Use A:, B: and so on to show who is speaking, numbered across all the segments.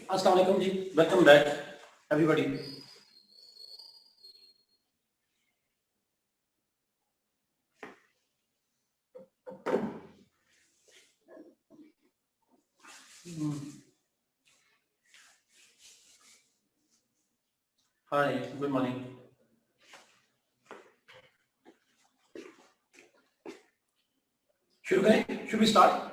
A: अस्सलाम वालेकुम जी, welcome back everybody. Hi, good morning. शुरू करें? Should we start?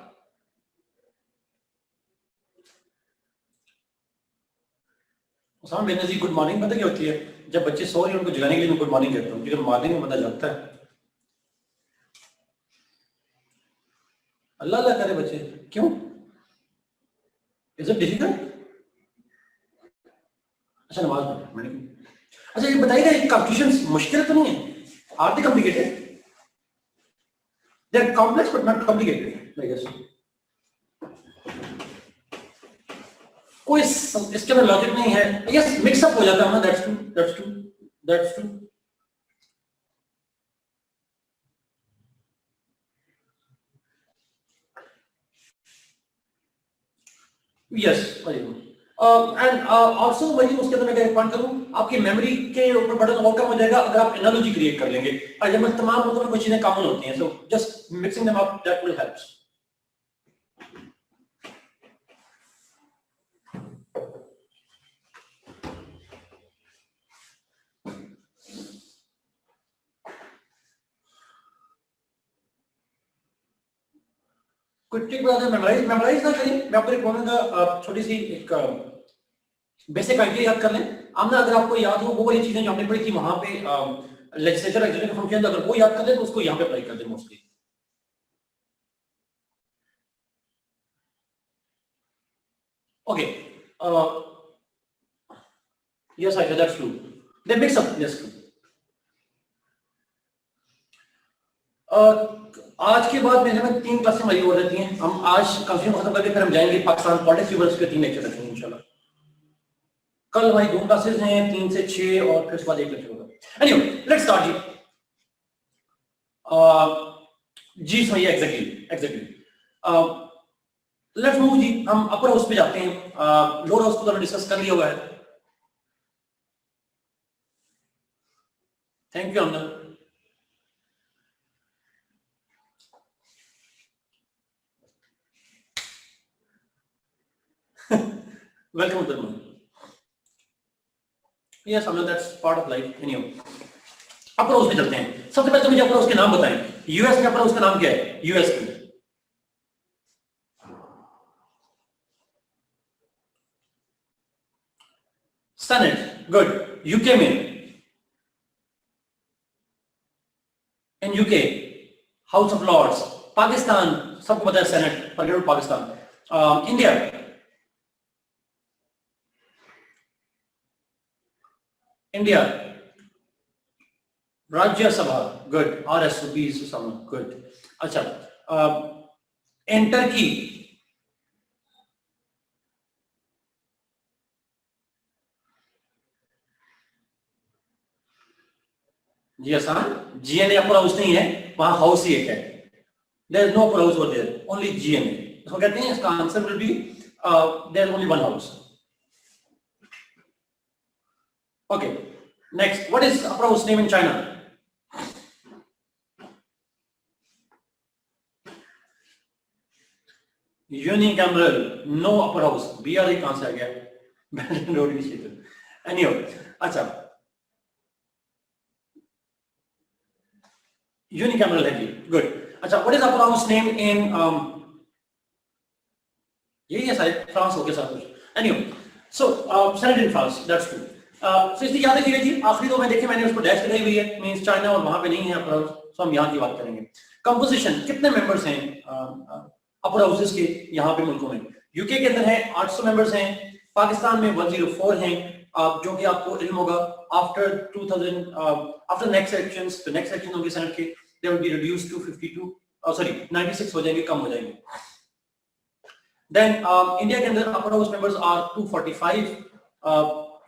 A: Usama Benazir, good morning पता क्या होती है? जब बच्चे सो रहे हैं उनको जगाने के लिए मैं गुड मॉर्निंग कहता हूँ, लेकिन मॉर्निंग में बंदा जागता है। अल्लाह अल्लाह करे बच्चे, क्यों? Is it difficult? अच्छा, नमाज पढ़ो, मैंने अच्छा ये बताइएगा, ये कॉम्पिटिशंस मुश्किल तो नहीं है? Are they complicated? They are complex but not complicated I guess. कोई इसके अंदर लॉजिक नहीं है। यस, मिक्सअप हो जाता है ना, that's true, that's true, that's true. Yes, and also वही उसके अंदर मैं क्या पॉइंट करूं, आपकी मेमोरी के ऊपर बर्डन और कम हो जाएगा अगर आप एनालॉजी क्रिएट कर लेंगे। और जब तमाम मुल्कों में कुछ चीजें कॉमन होती हैं, so just mixing them up that will helps. कोई ट्रिक बता दें, मेमोराइज ना करें। मैं आपको एक बोलूंगा, छोटी सी एक बेसिक आइडिया याद कर लें। आमना, अगर आपको याद हो वो वाली चीजें जो हमने पढ़ी थी वहां पे लेजिस्लेचर एग्जीक्यूटिव फंक्शन, अगर वो याद कर लें तो उसको यहाँ पे अप्लाई कर दें mostly. Okay, yes I that's true, they mix up, yes true. आज के बाद मेरे में 3 क्लासें हमारी हो रहती हैं। हम आज कंफ्यूजन खत्म करके फिर हम जाएंगे पाकिस्तान पॉलिटिक्स यूनिवर्सिटी के 3 लेक्चर रखेंगे इंशाल्लाह। कल हमारी 2 क्लासेस हैं, 3 से 6, और फिर उसके बाद 1 लेक्चर होगा। एनीवे, लेट्स स्टार्ट जी। जी सही है, एग्जैक्टली। लेट्स मूव जी, हम अपर हाउस पे जाते हैं। लोअर हाउस को तो हमने डिस्कस कर लिया हुआ है। Thank you Amna. Welcome Abdul. Yes Amna, that's part of life. Anyway, upper house में चलते हैं। सबसे पहले तो मुझे अपर हाउस के नाम बताएं। यूएस में अपर हाउस का नाम क्या है? यूएस में सेनेट, गुड। यूके में, in UK House of Lords. Pakistan सबको पता है senate, forget Pakistan. India, India Rajya Sabha, good. RSP, good. अच्छा, इन टर्की, जी आसान। GNA अपर हाउस नहीं है, वहां हाउस ही एक है। There is no upper house over there, only GNA। इसको कहते हैं, इसका answer will be there is only one house. Okay, next, what is upper house name in China? Unicameral, no upper house. BRE कहां से आ गया? Road initiative. Anyway, अच्छा, unicameral है जी, गुड। अच्छा, what is upper house name in यही है शायद, फ्रांस हो गया सब कुछ। Anyway, so senate in France, that's true. So इसलिए याद रखिएगा जी, आखिरी 2 में देखे मैंने उसको डैश लगाई हुई है, मींस चाइना, और वहां पे नहीं है अपर हाउस। सो हम यहाँ की बात करेंगे। कंपोजिशन, कितने मेंबर्स हैं अपर हाउसेस के यहाँ पे मुल्कों में? यूके के अंदर है 800 मेंबर्स हैं, पाकिस्तान में 104 हैं, जो कि आपको इल्म होगा। आफ्टर 2000, आफ्टर नेक्स्ट इलेक्शंस, तो नेक्स्ट इलेक्शन होंगे सेनेट के, they will be reduced to 52, sorry 96 हो जाएंगे, कम हो जाएंगे। देन इंडिया के अंदर upper house members are 245,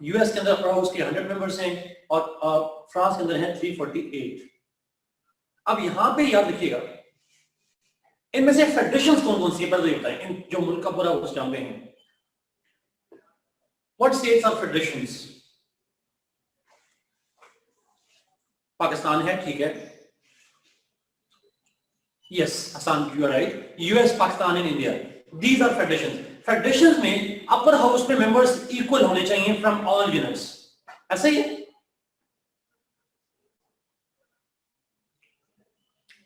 A: US के अंदर अपर हाउस के 100 मेंबर्स हैं, और फ्रांस के अंदर हैं 348। अब यहां पे याद रखिएगा, इनमें से फेडरेशंस कौन कौन सी है पहले बताएं, इन जो मुल्क का पूरा हाउस जहां पे हैं। What states are federations? Pakistan है, ठीक है. Yes, Hassan, you are right. US, Pakistan and India. These are federations. Federations में upper house में members equal होने चाहिए from all units. ऐसा ही है.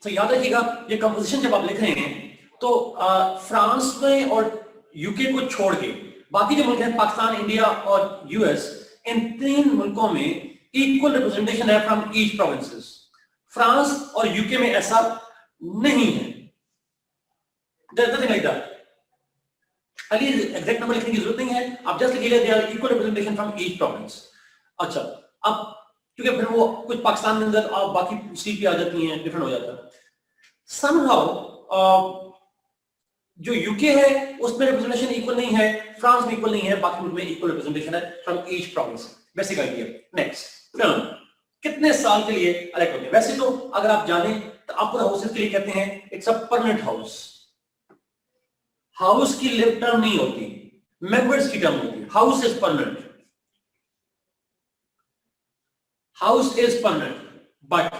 A: तो याद रखिएगा, ये कंपोजिशन जब आप लिख रहे हैं तो फ्रांस में और यूके को छोड़ के बाकी जो मुल्क हैं, पाकिस्तान, इंडिया और यूएस, इन 3 मुल्कों में इक्वल रिप्रेजेंटेशन है फ्रॉम ईच प्रोविंसेस. फ्रांस और यूके में ऐसा नहीं है. एग्जैक्ट नंबर लिखने की जरूरत नहीं है, आप जस्ट लिखिएगा they are equal representation from each province. अच्छा, अब क्योंकि फिर वो कुछ पाकिस्तान के अंदर आप बाकी सीट भी आ जाती हैं, डिफरेंट हो जाता है. समहाउ जो यूके है उसमें रिप्रेजेंटेशन इक्वल नहीं है, फ्रांस में इक्वल नहीं है, बाकी मुल्क में इक्वल रिप्रेजेंटेशन है from each province. Basic idea. Next, term कितने साल के लिए इलेक्ट होते हैं? वैसे तो अगर आप जानें तो अपर हाउसेस के लिए कहते हैं it's a permanent house. House की लिव टर्म नहीं होती, मेंबर्स की टर्म होती है. House is permanent. House is permanent, but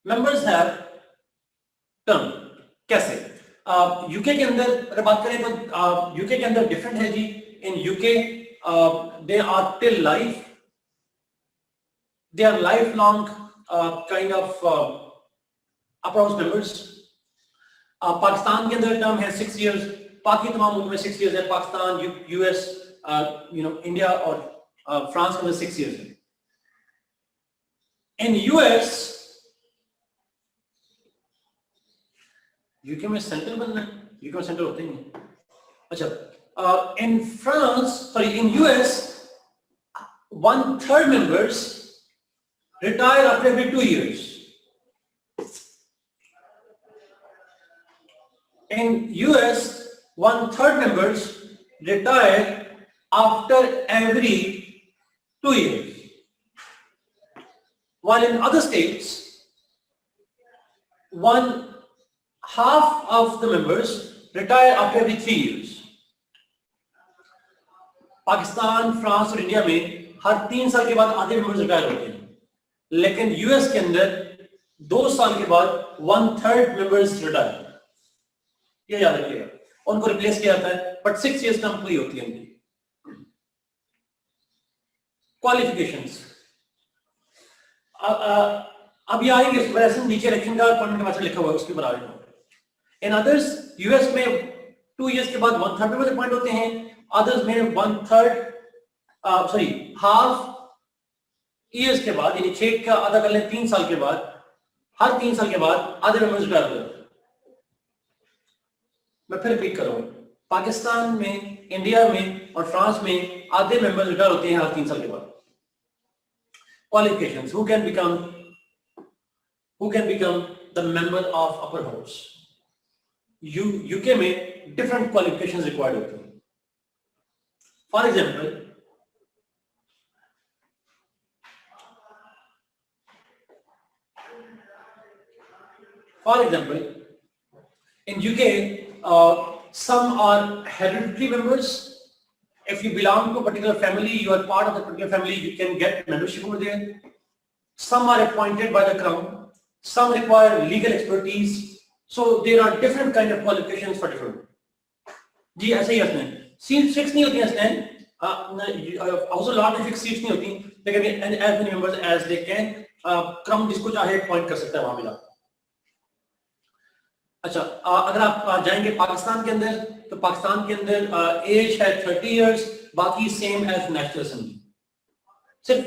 A: members have term. कैसे? यूके के अंदर अगर बात करें तो यूके के अंदर डिफरेंट है जी. In UK they are till life, they are life long kind of upper house members. Pakistan के अंदर टर्म है 6 years. बाकी तमाम मुल्क में 6 years है. पाकिस्तान, यूएस, इंडिया और फ्रांस के अंदर 6 years है. इन यूएस, यूके में सेंट्रल बनना है, यूके में सेंट्रल होते ही नहीं. अच्छा, in France, sorry, in US 1/3 members retire after every 2 years. In US 1/3 members retire after every 2 years. While in other states 1/2 of the members retire after every 3 years. Pakistan, France और India में हर 3 साल के बाद आधे members retire होते हैं, लेकिन US के अंदर 2 साल के बाद 1/3 मेंबर्स रिटायर. ये याद रखिएगा. उनको रिप्लेस किया जाता है, बट 6 years टर्म पूरी होती है उनकी. क्वालिफिकेशंस अब ये आएंगे, इसमें नीचे रखेंगे पॉइंट के बाद लिखा हुआ है उसके बराबर. इन अदर्स, यूएस में 2 years के बाद 1/3 मेंबर्स अपॉइंट होते हैं. अदर्स में 1/3 years के बाद, यानी 6 का आधा कर लें 3 साल के बाद, हर 3 साल के बाद आधे मेंबर्स रिटायर हो जाते हैं. मैं फिर रिपीट कर रहा हूं, पाकिस्तान में, इंडिया में और फ्रांस में आधे मेंबर्स रिटायर होते हैं हर 3 साल के बाद. Qualifications: who can become the member of upper house? UK में डिफरेंट क्वालिफिकेशंस रिक्वायर्ड होती हैं. For example in UK, some are hereditary members. If you belong to a particular family, you are part of the particular family, you can get membership over there. Some are appointed by the crown. Some require legal expertise. So there are different kind of qualifications for different. जी ऐसे ही असने seat fix नहीं होती असने house lot में fix seats नहीं होती, लेकिन as many members as they can, क्रम जिसको चाहे अपॉइंट कर सकता है वहां मिला. अच्छा, अगर आप जाएंगे पाकिस्तान के अंदर, तो पाकिस्तान के अंदर एज है 30 years, बाकी सेम एज नेशनल असेंबली. सिर्फ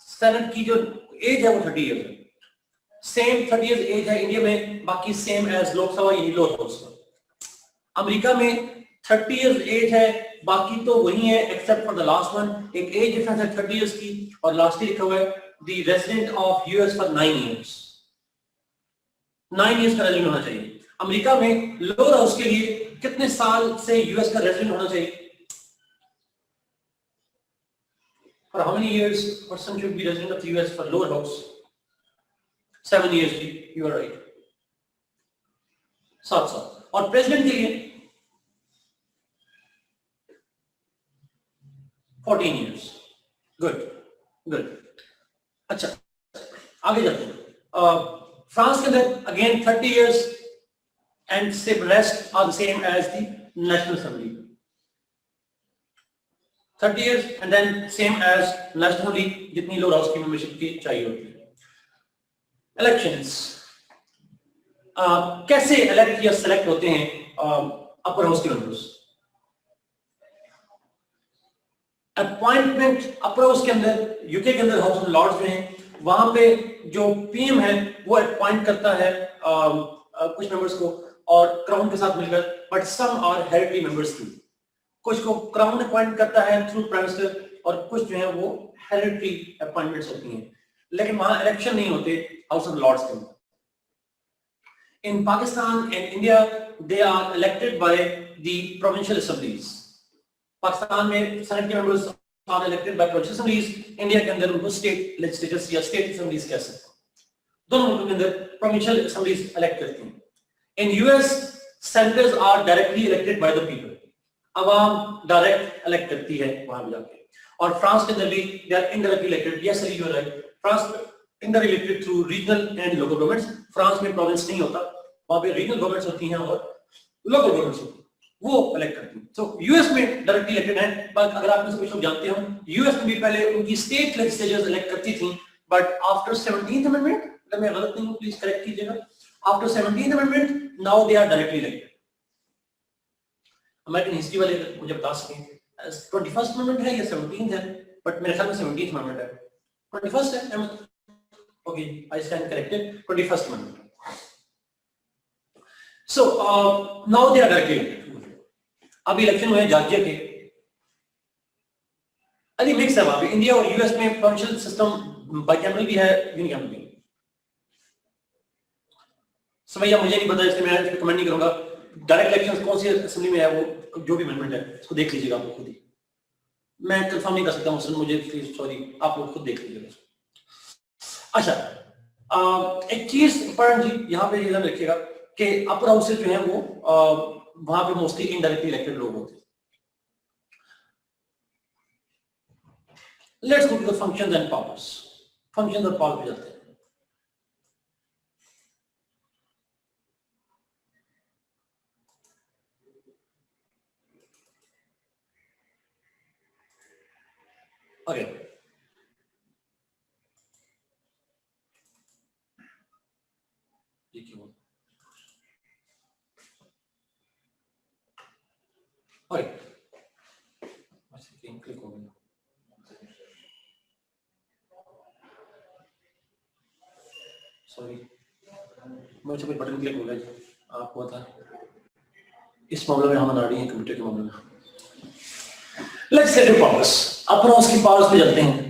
A: सेनेट की जो एज है वो 30 years है. सेम 30 years एज है इंडिया में, बाकी सेम एज लोकसभा यानी लोअर हाउस. अमेरिका में 30 years एज है, बाकी तो वही है except for the last one. एक एज डिफरेंस है 30 years की, और लास्ट लिखा हुआ है the resident of US for 9 years. 9 years का रेजिडेंट होना चाहिए. अमेरिका में लोअर हाउस के लिए कितने साल से यूएस का रेजिडेंट होना चाहिए? For how many years person should be resident of the US for lower house? 7 years. You are right. 7 साल. और प्रेसिडेंट के लिए 14 years. Good, good. अच्छा, आगे जाते हैं। फ्रांस के अंदर again 30 years and rest are the same as the National Assembly. 30 years and then same as National Assembly, जितनी लोग हाउस की मेंबरशिप की चाहिए होती है। इलेक्शंस कैसे इलेक्ट या सेलेक्ट होते हैं अपर हाउस के मेंबर्स? अपॉइंटमेंट अपर हाउस के अंदर, यूके के अंदर हाउस ऑफ लॉर्ड्स में है, वहां पे जो पीएम है वो अपॉइंट करता है कुछ मेंबर्स को और क्राउन के साथ मिलकर, but some are hereditary members too. कुछ को क्राउन अपॉइंट करता है थ्रू प्राइम मिनिस्टर और कुछ जो है वो हेरिडिटरी अपॉइंटमेंट्स होती हैं, लेकिन वहां इलेक्शन नहीं होते हाउस ऑफ लॉर्ड्स के अंदर। In Pakistan and India, they are elected by the provincial assemblies. Pakistan में सेनेट के members are elected by provincial assemblies. India के अंदर उनको स्टेट लेजिस्लेचर्स या स्टेट असेंबलीज कह सकते हैं। दोनों मुल्कों के अंदर प्रोविंशियल असेंबलीज इलेक्ट करती हैं। In US, senators are directly elected by the people. Awam direct elect करती है वहां जाके। और फ्रांस के अंदर भी they are indirectly elected. Yes sir, you are right. France indirectly elected through regional and local governments. France में province नहीं होता, वहां पे रीजनल गवर्नमेंट्स होती हैं और लोकल गवर्नमेंट्स होती हैं, वो इलेक्ट करती हैं। सो यूएस में डायरेक्टली इलेक्टेड है, पर अगर आप में से कुछ लोग जानते हो यूएस में भी पहले उनकी स्टेट लेजिस्लेचर्स इलेक्ट करती थी, बट आफ्टर 17th अमेंडमेंट, अगर मैं गलत नहीं हूं प्लीज करेक्ट कीजिएगा, after 17th amendment now they are directly elected. American history वाले मुझे बता सकें 21st अमेंडमेंट है या 17th है, बट मेरे ख्याल में 17th अमेंडमेंट है, 21st है। Okay, I stand corrected, 21st amendment. So now they are directly elected. अभी इलेक्शन हुए जॉर्जिया के, अभी मिक्स है वहां पे, इंडिया और यूएस में प्रोविंशियल सिस्टम बाइकैमरल भी है, यूनिकैमरल भी। सो भैया मुझे नहीं पता, इसलिए मैं इस पे कमेंट नहीं करूंगा। डायरेक्ट इलेक्शन कौन सी असेंबली में है, वो जो भी अमेंडमेंट है उसको देख लीजिएगा आप खुद ही, मैं कंफर्म नहीं कर सकता हूं, मुझे सॉरी, आप लोग खुद देख लीजिएगा। अच्छा, एक चीज इंपॉर्टेंट जी यहाँ पे ध्यान रखिएगा कि अपर हाउस जो है वो वहां पे मोस्टली इनडायरेक्टली इलेक्टेड लोग होते हैं। Let's go to the functions and powers. Functions और पावर पे जाते हैं। ओके, ये क्यों? ओके, क्लिक हो गया, सॉरी मुझे कोई बटन क्लिक हो गया जी, आपको पता है इस मामले में हम अनाड़ी हैं कंप्यूटर के मामले में। Let's get two powers. Upper house की पावर्स पे जाते हैं।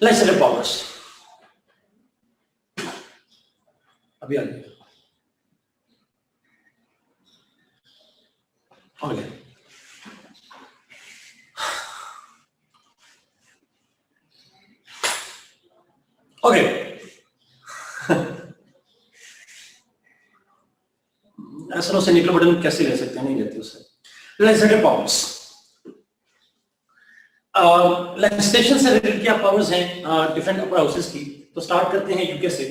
A: Let's get two powers. अभी आ गया, ओके, ओके, ऐसा से निकलो बटन कैसे ले सकते हैं, नहीं लेते उससे। Let's get powers. लेजिस्लेशन से रिलेटेड क्या पावर्स हैं डिफरेंट अपर हाउसेस की, तो स्टार्ट करते हैं यूके से।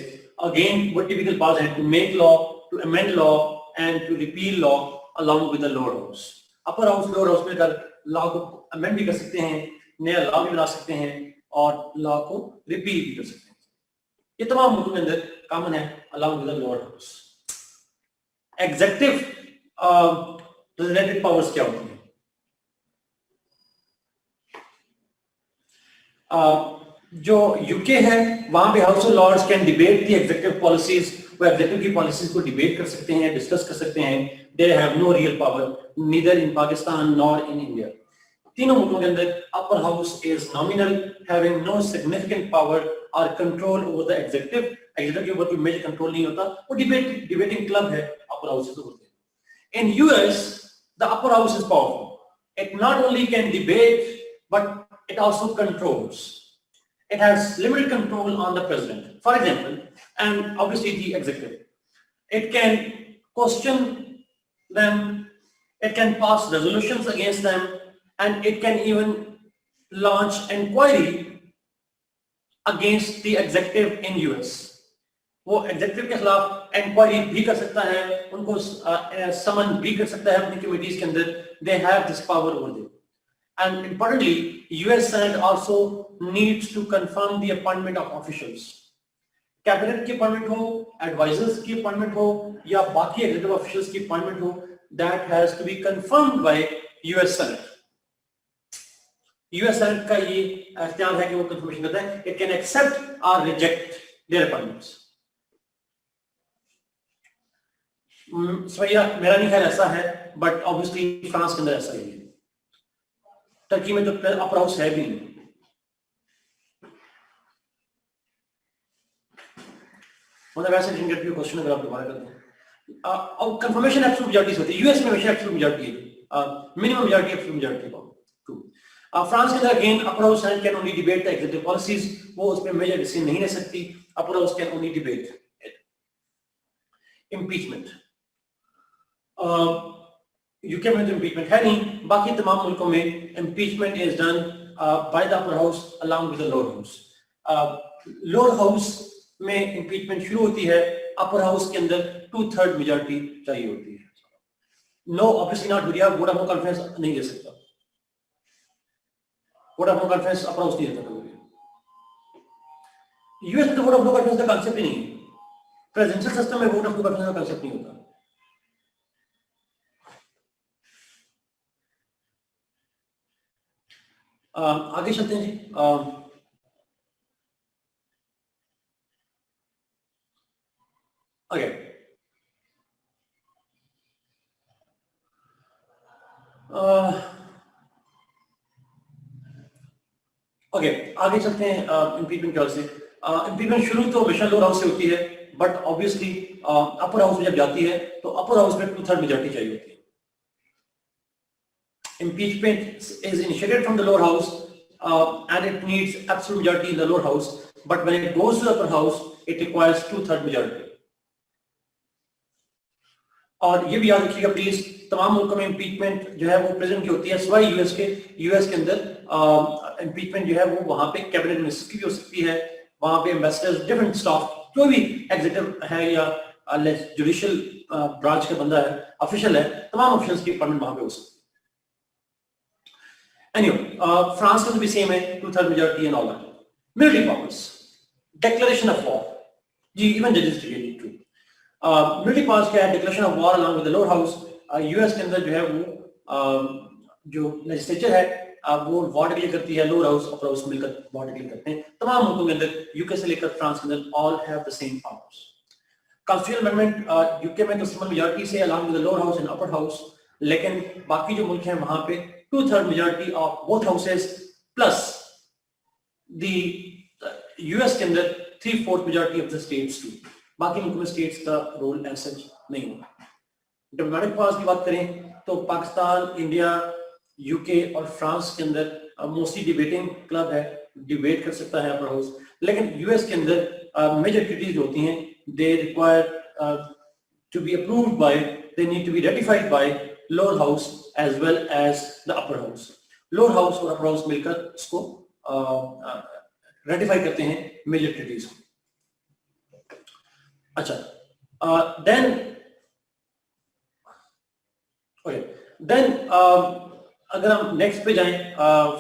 A: अगेन वो टिपिकल पावर्स हैं, to make law, to amend law and to repeal law along with the lower house. Upper house lower house में कर लॉ को अमेंड भी कर सकते हैं, नया लॉ भी बना सकते हैं और लॉ को रिपील भी कर सकते हैं। ये तमाम मुल्कों के अंदर कॉमन है along with the lower house. Executive related powers क्या होती है? जो यूके है वहां पे house of lords can debate the executive policies, वो एग्जीक्यूटिव की पॉलिसीज को डिबेट कर सकते हैं, डिस्कस कर सकते हैं। They have no real power neither in Pakistan nor in India. तीनों मुल्कों के अंदर upper house is nominal, having no significant power और control over the executive. Executive के ऊपर कोई मेजर कंट्रोल नहीं होता, वो डिबेटिंग क्लब है अपर हाउस होते हैं। In US the upper house is powerful, it not only can debate but it also controls. it has limited control on the president, for example, and obviously the executive. It can question them, it can pass resolutions against them, and it can even launch inquiry against the executive in US. वो executive के खिलाफ inquiry भी कर सकता है, उनको समन भी कर सकता है अपनी कमिटीज के अंदर. They have this power over them. And importantly, US Senate also needs to confirm the appointment of officials. Cabinet की अपॉइंटमेंट हो, एडवाइजर्स की अपॉइंटमेंट हो, या बाकी एग्जीक्यूटिव ऑफिशियल्स की अपॉइंटमेंट हो, that has to be confirmed by US senate. US senate का ये इख्तियार है कि वो कंफर्मेशन करता है. इट कैन एक्सेप्ट और रिजेक्ट देयर अपॉइंटमेंट्स. भैया मेरा नहीं ख्याल ऐसा है, बट ऑब्वियसली फ्रांस के अंदर ऐसा ही है. टर्की में तो अपर हाउस है भी नहीं. मतलब वैसे didn't get your question, अगर आप दोबारा कर दें. और कंफर्मेशन एब्सोल्यूट मेजॉरिटी होती है. यूएस में हमेशा एब्सोल्यूट मेजॉरिटी है, मिनिमम मेजॉरिटी एब्सोल्यूट मेजॉरिटी का. फ्रांस के अंदर again upper house can only debate the executive policies. वो उस पे मेजर डिसीजन नहीं ले सकती. Upper house can only debate impeachment. UK में तो इम्पीचमेंट है नहीं. बाकी तमाम मुल्कों में impeachment is done by the upper house along with the lower house. Lower house में इम्पीचमेंट शुरू होती है, अपर हाउस के अंदर 2/3 मेजॉरिटी चाहिए होती है. नो ऑब्वियसली नॉट हुरिया वोट ऑफ नो कॉन्फिडेंस नहीं दे सकता. Vote of no confidence upper house नहीं देता कभी. यूएस में तो वोट ऑफ नो कॉन्फिडेंस का कांसेप्ट ही नहीं है. प्रेसिडेंशियल सिस्टम में वोट ऑफ नो कॉन्फिडेंस का कांसेप्ट नहीं होता. आगे चलते हैं जी. Okay. आगे चलते हैं इम्पीचमेंट क्या से. इम्पीचमेंट शुरू तो हमेशा लोअर हाउस से होती है, बट ऑब्वियसली अपर हाउस में जब जाती है तो अपर हाउस में 2/3 मेजॉरिटी चाहिए होती है. Impeachment is initiated from the lower house and it needs absolute majority in the lower house, but when it goes to the upper house, it requires 2/3 majority. और ये भी याद रखिएगा प्लीज, तमाम मुल्कों में इम्पीचमेंट जो है वो प्रेजेंट की होती है, सिवाय यूएस के. यूएस के अंदर इम्पीचमेंट जो है वो वहां पे कैबिनेट मिनिस्टर की भी हो सकती है, वहां पे एम्बेसडर्स, डिफरेंट स्टाफ, जो भी एग्जीक्यूटिव है या जुडिशियल ब्रांच का बंदा है, ऑफिशियल है, तमाम ऑफिशियल्स की अपॉइंटमेंट वहां पे हो सकती है. Anyway, फ्रांस में भी सेम है, 2/3 majority and all that. Military powers, declaration of war. जी इवन जजेस रियली ट्रू. मिलिट्री पावर्स क्या है? Declaration of war along with the lower house. US के अंदर जो है वो जो लेजिस्लेचर है वो वॉर डिक्लेयर करती है, लोअर हाउस अपर हाउस मिलकर वॉर डिक्लेयर करते हैं. तमाम मुल्कों के अंदर, यूके से लेकर फ्रांस के अंदर, all have the same powers. Constitutional amendment UK में तो सिंपल मेजॉरिटी से along with the lower house and upper house, लेकिन बाकी जो मुल्क हैं वहां पे 2/3 majority of both houses plus the US के अंदर 3/4 majority of the states too. बाकी मुल्कों में states का रोल as such नहीं होगा. डिप्लोमेटिक पावर्स की बात करें तो पाकिस्तान, इंडिया, यूके और फ्रांस के अंदर मोस्टली डिबेटिंग क्लब है, डिबेट कर सकता है अपर हाउस. लेकिन यूएस के अंदर मेजर ट्रीटीज होती हैं, they require to be approved by, they need to be ratified by lower house as well as the upper house. Lower house और अपर हाउस मिलकर इसको रेटिफाई करते हैं मेजर ट्रीटीज को. अच्छा, देन अगर हम नेक्स्ट पे जाएं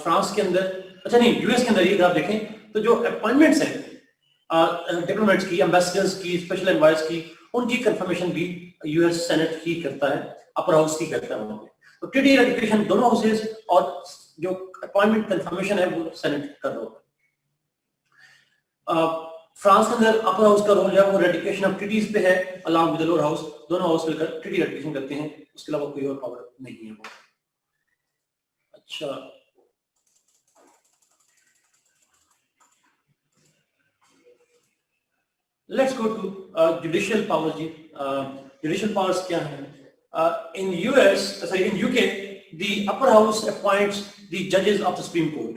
A: फ्रांस के अंदर, अच्छा नहीं यूएस के अंदर ये अगर आप देखें तो जो अपॉइंटमेंट्स हैं डिप्लोमेट्स की, एम्बेसडर्स की, स्पेशल एनवाइस की, उनकी कंफर्मेशन भी यूएस सेनेट ही करता है, अपर हाउस ही करता है वहां पे. तो ट्रीटी रेटिफिकेशन दोनों हाउसेस और जो अपॉइंटमेंट कंफर्मेशन है वो सेनेट कर रहा है. फ्रांस के अंदर अपर हाउस का रोल है वो रेटिफिकेशन ऑफ ट्रीटीज पे है along with the lower house. दोनों हाउस मिलकर ट्रीटी रेटिफिकेशन करते हैं, उसके अलावा कोई और पावर नहीं है वो. अच्छा, let's go to judicial powers. जी जुडिशियल पावर्स क्या है? In UK, the upper house appoints the judges of the Supreme Court.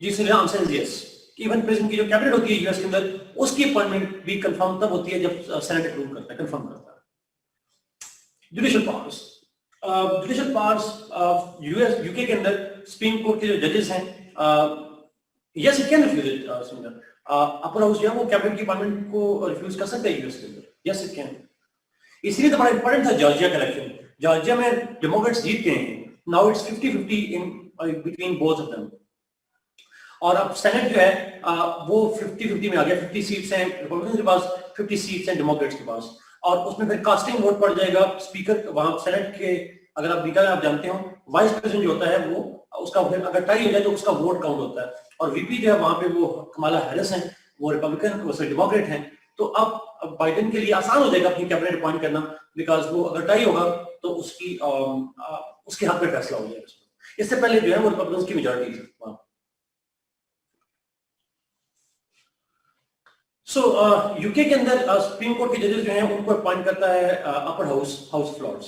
A: जी sir, answer is yes. Even president की जो कैबिनेट होती है यूएस के अंदर, उसकी अपॉइंटमेंट भी कंफर्म तब होती है जब सेनेट अप्रूव करता है, कंफर्म करता है। Judicial powers, judicial powers US UK के अंदर सुप्रीम कोर्ट के जो जजेस हैं, yes it can refuse it. Upper house जो है वो कैबिनेट की अपॉइंटमेंट को रिफ्यूज कर सकता है यूएस के अंदर, यस इट कैन। इसलिए तो बड़ा इंपॉर्टेंट था जॉर्जिया का इलेक्शन। जॉर्जिया में डेमोक्रेट्स जीत गए हैं, now it's 50-50 in between both of them. और अब सेनेट जो है वो 50-50 में आ गया, 50 सीट्स हैं रिपब्लिकन के पास, 50 सीट्स हैं डेमोक्रेट्स के पास। और उसमें फिर कास्टिंग वोट पड़ जाएगा स्पीकर वहां सेनेट के। अगर आप अमेरिका में आप जानते हो वाइस प्रेसिडेंट जो होता है वो उसका अगर टाई हो जाए तो उसका वोट काउंट होता है। और वीपी जो है वहां पे वो कमाला हैरिस हैं, वो रिपब्लिकन वो डेमोक्रेट हैं। तो अब बाइडेन के लिए आसान हो जाएगा अपनी कैबिनेट अपॉइंट करना, बिकॉज वो अगर टाई होगा तो उसके हाथ में फैसला हो जाएगा। इससे पहले जो है वो रिपब्लिकन की मेजोरिटी थी वहां। सो यूके के अंदर सुप्रीम कोर्ट के जजेस जो हैं उनको अपॉइंट करता है upper house, House of Lords.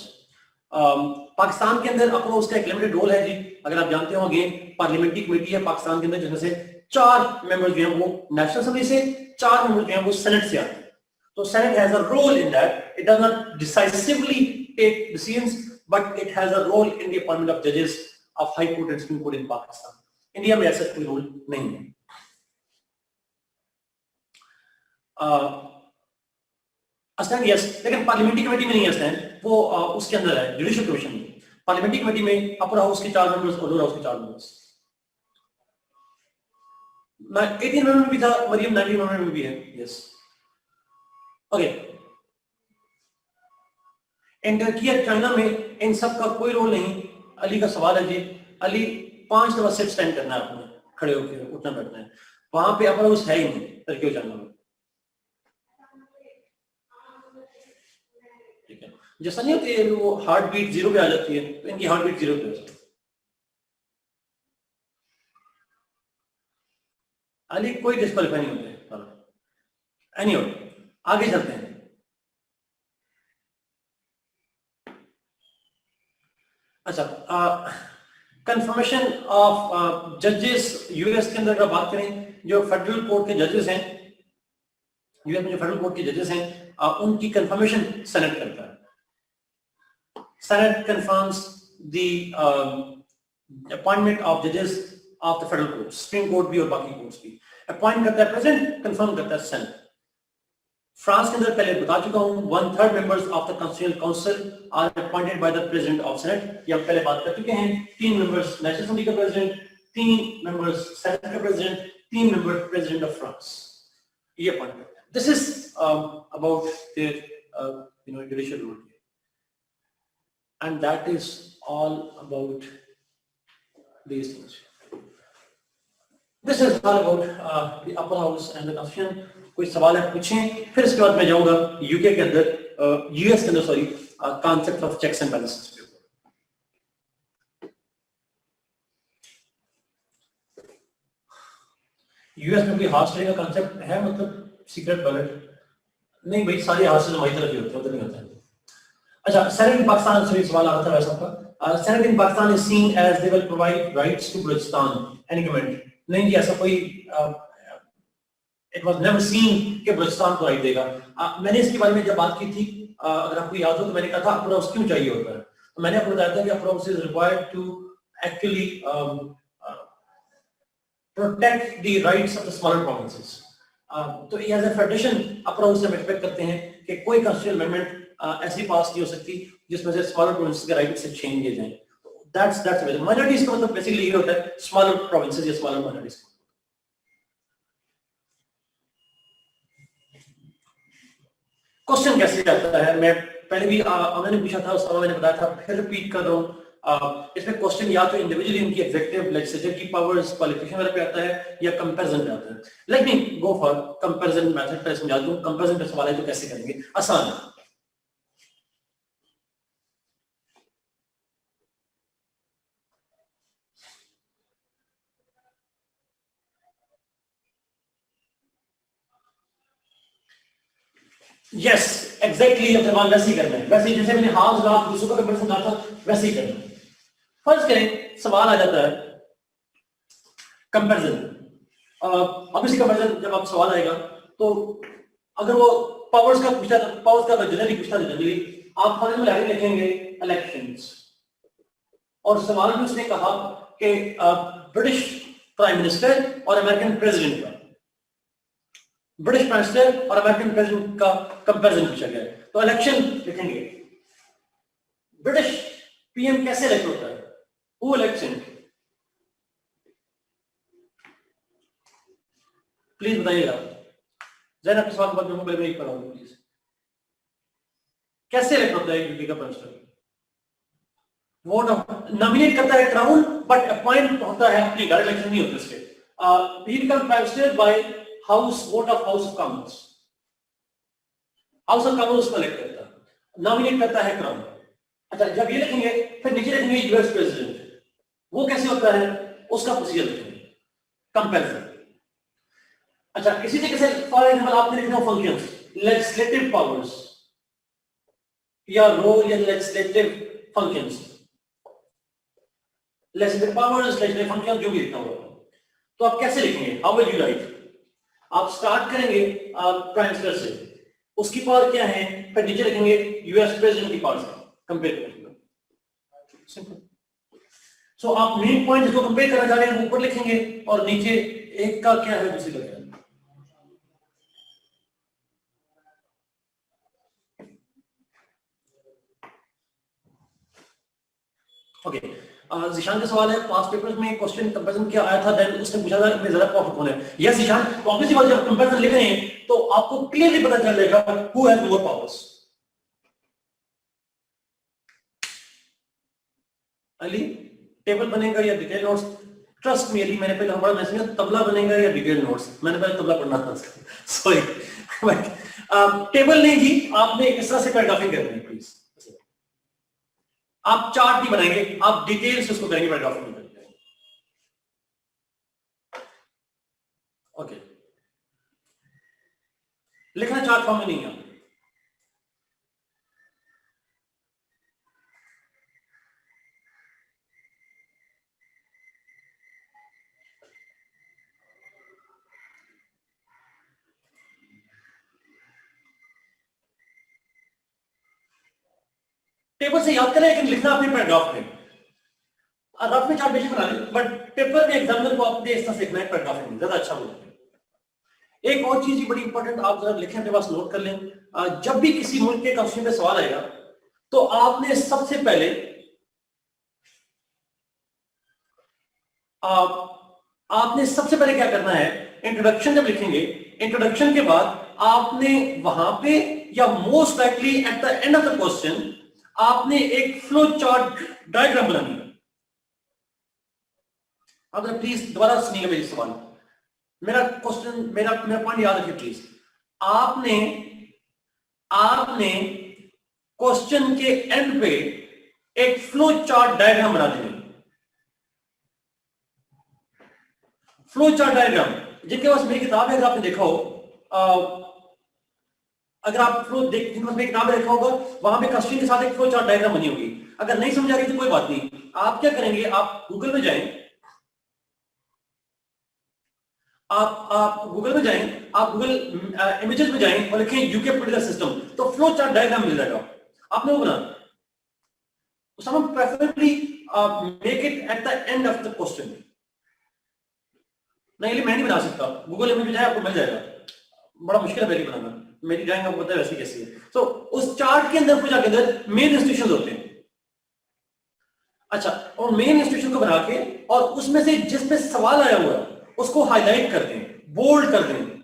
A: Pakistan के अंदर अपर हाउस का एक लिमिटेड रोल है जी। अगर आप जानते हो अगेन पार्लियामेंट्री कमेटी है पाकिस्तान के अंदर, जिसमें से 4 मेंबर जो हैं वो नेशनल असेंबली से, 4 मेंबर जो हैं वो सेनेट से आते हैं। तो senate has a role in that, it does not decisively take decisions, but it has a role in the appointment of जजेस of high court and supreme court in Pakistan. India में ऐसा कोई रोल नहीं है। स्टैंड यस, लेकिन parliamentary committee में नहीं है स्टैंड, वो उसके अंदर है जुडिशियल कमीशन में। पार्लियामेंट्री कमेटी में अपर हाउस के 4 मेंबर्स और लोअर हाउस के 4 मेंबर्स। 18 मेंबर में भी था मरियम, 19 मेंबर में भी है, यस। ओके, इन टर्की और चाइना में इन सब का कोई रोल नहीं। अली का सवाल है जी, अली 5 दफा सिर्फ स्टैंड करना है, आपने खड़े होकर उठना बैठना है। वहां पे अपर हाउस है ही नहीं टर्की और चाइना में। जैसा नहीं होती है वो हार्ट बीट 0 पे आ जाती है, तो इनकी हार्ट बीट 0 पे है। अली कोई डिस्क्वालीफाई नहीं होते। एनीवे, आगे चलते हैं। अच्छा, कंफर्मेशन ऑफ जजेस यूएस के अंदर अगर बात करें, जो फेडरल कोर्ट के जजेस हैं यूएस में, जो फेडरल कोर्ट के जजेस हैं उनकी कंफर्मेशन सेनेट करता है। Senate confirms the appointment of judges of the federal courts, Supreme Court भी और बाकी कोर्ट्स भी। अपॉइंट करता है प्रेसिडेंट, कंफर्म करता है सेनेट। फ्रांस के अंदर पहले बता चुका हूं 1/3 members of the constitutional council are appointed by the president of senate. ये हम पहले बात कर चुके हैं। 3 मेंबर्स नेशनल असेंबली का प्रेसिडेंट, 3 मेंबर्स सेनेट का president, 3 member president of France. ये अपॉइंट करते हैं। This is about their judicial rule. And that is all about these things. This is all about the upper house and the constitution. कोई सवाल है पूछें, फिर इसके बाद मैं जाऊंगा यूके के अंदर, यूएस के अंदर sorry, concept of checks and balances के ऊपर। यूएस में कोई हार्स ट्रेड का कॉन्सेप्ट है, मतलब सीक्रेट बैलेट नहीं भाई, सारे हार्स हमारी तरफ ही होते हैं, उधर नहीं होता है। अच्छा, सेनेट इन पाकिस्तान से सवाल आ रहा था वैसा का। Senate in Pakistan is seen as they will provide rights to Balochistan. Any comment? नहीं जी, ऐसा कोई इट वाज नेवर सीन कि बलूचिस्तान को राइट देगा। मैंने इसके बारे में जब बात की थी, अगर आपको याद हो, तो मैंने कहा था अपर हाउस क्यों चाहिए होता है। तो मैंने आपको बताया था कि upper house is required to actually protect the rights of the smaller provinces. तो as a federation upper house से हम एक्सपेक्ट करते हैं कि कोई कॉन्स्टिट्यूशनल अमेंडमेंट ऐसी पास नहीं हो सकती जिसमें से स्मॉलर प्रोविंसेस के राइट से छीन लिए जाएं। दैट्स माइनॉरिटीज का मतलब बेसिकली ये होता है, स्मॉलर प्रोविंसेस या स्मॉलर माइनॉरिटीज। क्वेश्चन कैसे आता है, मैं पहले भी मैंने पूछा था, उस समय मैंने बताया था, फिर रिपीट कर रहा हूँ। इसमें क्वेश्चन या तो इंडिविजुअली उनकी एग्जीक्यूटिव लेजिस्लेचर की पावर्स, क्वालिफिकेशन वगैरह पे आता है, या कंपैरिजन पे आता है। Let me go for comparison method पे समझा दूं। कंपैरिजन पे सवाल है तो कैसे करेंगे, आसान है। यस एग्जैक्टली, अब्दुल वैसे ही करना है, वैसे ही जैसे मैंने हाफ लाख दूसरों का कंपैरिजन कहा था वैसे ही करना है। फर्ज करें सवाल आ जाता है कंपैरिजन, ऑब्वियसली कंपैरिजन जब आप सवाल आएगा तो अगर वो पावर्स का पूछता है, पावर्स का जनरली पूछता है, जनरली आप फॉर एग्जांपल हेडिंग लिखेंगे इलेक्शंस, और सवाल में उसने कहा कि ब्रिटिश प्राइम मिनिस्टर और अमेरिकन प्रेसिडेंट का, ब्रिटिश प्राइम मिनिस्टर और अमेरिकन प्रेसिडेंट का कंपैरिजन पूछा गया है, तो इलेक्शन लिखेंगे, ब्रिटिश पीएम कैसे इलेक्ट होता है, हु इलेक्ट्स हिम, प्लीज बताइएगा। जैन आपके सवाल के बाद मैं पहले एक पढ़ा हूं, प्लीज। कैसे इलेक्ट होता है यूपी का प्राइम मिनिस्टर? वोट नॉमिनेट करता है क्राउन, बट अपॉइंट होता है अपनी, डायरेक्ट इलेक्शन नहीं होते इसके। He become prime minister by house vote of house of commons, house of commons को इलेक्ट करता है, नॉमिनेट करता है क्राउन। अच्छा, जब ये लिखेंगे फिर नीचे लिखेंगे यूएस प्रेसिडेंट, वो कैसे होता है उसका प्रोसीजर लिखेंगे, कंपैरिजन। अच्छा, इसी तरीके से फॉर एग्जांपल आपने लिखना फंक्शंस, लेजिस्लेटिव पावर्स या रोल या legislative functions, legislative powers, legislative function, जो भी लिखना होगा, तो आप कैसे लिखेंगे, हाउ विल यू राइट? आप स्टार्ट करेंगे प्राइम मिनिस्टर से, उसकी पावर क्या है, फिर नीचे लिखेंगे यूएस प्रेसिडेंट की पावर से कंपेयर करेंगे, सिंपल। सो आप मेन पॉइंट जो कंपेयर करना चाह रहे हैं वो ऊपर लिखेंगे, और नीचे एक का क्या है दूसरे का क्या है। ओके, जिशान का सवाल है, पास पेपर्स में क्वेश्चन कंपैरिजन क्या आया था, देन उसने पूछा था इनमें ज्यादा प्रॉफिट कौन है। यस जिशान, तो ऑब्वियसली बात, जब कंपैरिजन लिख रहे हैं तो आपको क्लियरली पता चलेगा who has more powers. Ali, table बनेगा या detail notes? Trust me Ali, मैंने पहले हमारा मैसेज किया, तबला बनेगा या डिटेल नोट्स, मैंने पहले तबला पढ़ना था, सॉरी। टेबल नहीं जी, आपने इस तरह से पैराग्राफिंग करनी है प्लीज। आप चार्ट नहीं बनाएंगे, आप डिटेल से उसको करेंगे पैराग्राफिंग। ओके, लिखना चार्ट फॉर्म में नहीं है। टेबल से याद करें, लेकिन लिखना अपने पैराग्राफ में, रफ में चार्ट बेशक बना लें, बट पेपर में एग्जामिनर को अपने इस तरह से लिखना है पैराग्राफ में, ज्यादा अच्छा होगा। एक और चीज बड़ी इंपॉर्टेंट, आप जरा लिखें, अपने पास नोट कर लें, जब भी किसी मुल्क के क्वेश्चन पे सवाल आएगा तो आपने सबसे पहले क्या करना है, इंट्रोडक्शन जब लिखेंगे, इंट्रोडक्शन के बाद आपने वहां पे, या most likely at the end of the question, आपने एक फ्लो चार्ट डायग्राम बनानी है। आप प्लीज दोबारा सुनिएगा मेरी सवाल, मेरा क्वेश्चन, मेरा पॉइंट याद रखिए प्लीज। आपने आपने क्वेश्चन के एंड पे एक फ्लो चार्ट डायग्राम बना देंगे। फ्लो चार्ट डायग्राम, जिनके पास मेरी किताब है, अगर आपने देखा हो, अगर आप फ्लो देख, जिनके पास मेरी किताब देखा होगा, वहां पे क्वेश्चन के साथ एक फ्लो चार्ट डायग्राम बनी होगी। अगर नहीं समझ आ रही तो कोई बात नहीं, आप क्या करेंगे, आप गूगल में जाएं, आप गूगल में जाएं, आप गूगल इमेजेस में जाएं और लिखें यूके पॉलिटिकल सिस्टम, तो फ्लो चार्ट डायग्राम मिल जाएगा। आपने वो बना, someone preferably make it at the end of the question। नहीं, मैं नहीं बना सकता, गूगल इमेज में जाए आपको मिल जाएगा, बड़ा मुश्किल है मेरी बनाना, मेरी ड्राइंग आपको पता है वैसी कैसी है। तो उस चार्ट के अंदर, पूजा के अंदर मेन इंस्टीट्यूशन होते हैं। अच्छा, और मेन इंस्टीट्यूशन को बना के, और उसमें से जिस पे सवाल आया हुआ है उसको हाईलाइट कर दें, बोल्ड कर दें।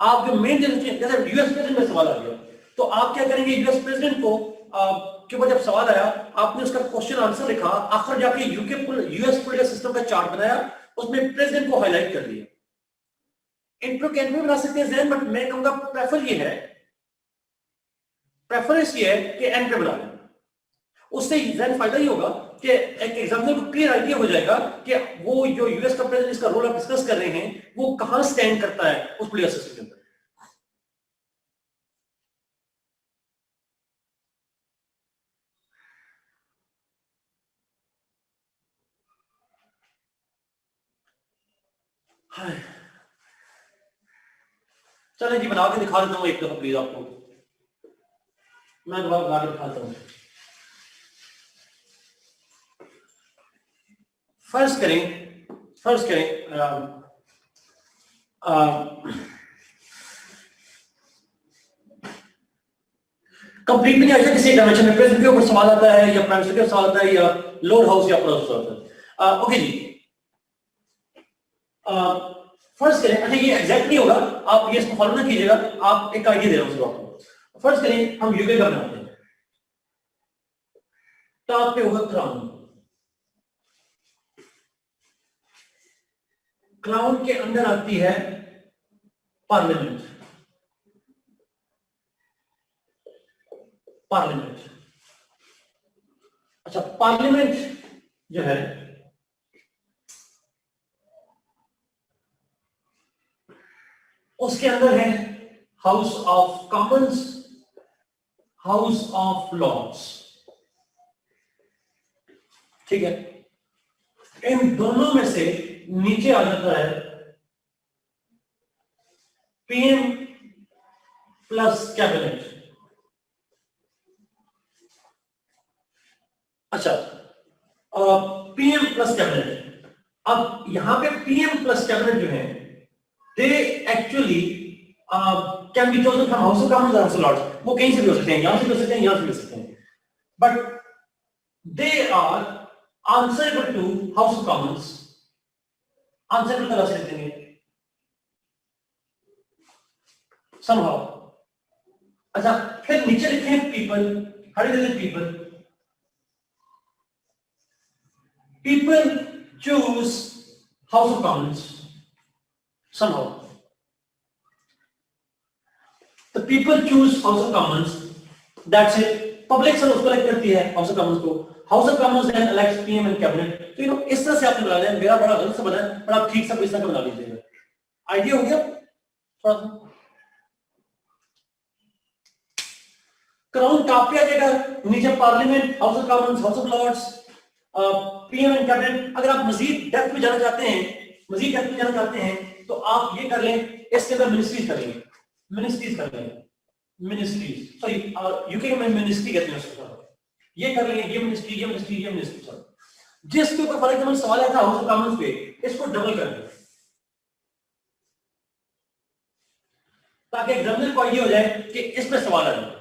A: आप जो मेन, जैसे यूएस प्रेसिडेंट में सवाल आ गया, तो आप क्या करेंगे, यूएस प्रेसिडेंट को के ऊपर जब सवाल आया, आपने उसका क्वेश्चन आंसर लिखा, आखिर जाके यूएस पॉलिटिकल सिस्टम का चार्ट बनाया, उसमें प्रेसिडेंट को हाईलाइट कर दिया। इंट्रो कैन भी बना सकते हैं जहन, बट मैं कहूंगा प्रेफरेंस ये है कि एंड पे बना लें। उससे जहन फायदा ही होगा कि एक एग्जामिनर को क्लियर आइडिया हो जाएगा कि वो जो यूएस का प्रेसिडेंट इसका रोल आप डिस्कस कर रहे हैं, वो कहां स्टैंड करता है उस पॉलिटिकल सिस्टम के अंदर। चले जी बना के दिखा देता हूँ एक दफा प्लीज आपको, मैं दोबारा बना के दिखाता हूँ। फर्ज करें कंप्लीट भी नहीं आएगा किसी डायमेंशन में, प्रेजेंट के ऊपर सवाल आता है या प्राइम के सवाल आता है या लोड हाउस या प्रोसेस आता है। ओके जी, फर्ज करें, अच्छा ये एग्जैक्ट नहीं होगा, आप ये इसको फॉलो ना कीजिएगा, आप एक आइडिया दे रहा हूँ आपको। फर्ज करें हम यूके का बनाते हैं, टॉप पे होगा क्राउन, क्राउन के अंदर आती है पार्लियामेंट, अच्छा पार्लियामेंट जो है उसके अंदर है house of commons, house of lords, ठीक है। इन दोनों में से नीचे आ जाता है पीएम प्लस कैबिनेट। अच्छा पीएम प्लस कैबिनेट, अब यहां पे पीएम प्लस कैबिनेट जो है they actually can be chosen from house of Commons और हाउस ऑफ लॉर्ड्स, वो कहीं से भी हो सकते हैं, यहां से भी हो सकते हैं, यहां से भी हो सकते हैं, but they are answerable to house of commons, answerable तरह से देंगे somehow। अच्छा फिर नीचे लिखे हैं people, people, people choose House of Commons somehow, the people choose House of Commons, that's it, public सब उसको elect करती है House of Commons को, House of Commons then elects PM and cabinet। तो you know इस तरह से आपने बना लिया, मेरा बड़ा गलत सा बना है पर आप ठीक सा इस तरह का बना लीजिएगा, आइडिया हो गया थोड़ा सा। क्राउन टॉप पे आ जाएगा, नीचे parliament, house of commons, house of lords, PM and cabinet. अगर आप मजीद डेप्थ में जाना चाहते हैं तो आप ये कर लें, इसके अंदर मिनिस्ट्रीज कर लें, सॉरी यूके में मिनिस्ट्री कहते हैं उसको, ये कर लें, ये मिनिस्ट्री सॉरी, जिसके ऊपर फॉर एग्जांपल सवाल आया था हाउस ऑफ कॉमन्स पे, इसको डबल कर दें ताकि एग्जामिनर को ये हो जाए कि इस पे सवाल आ जाए।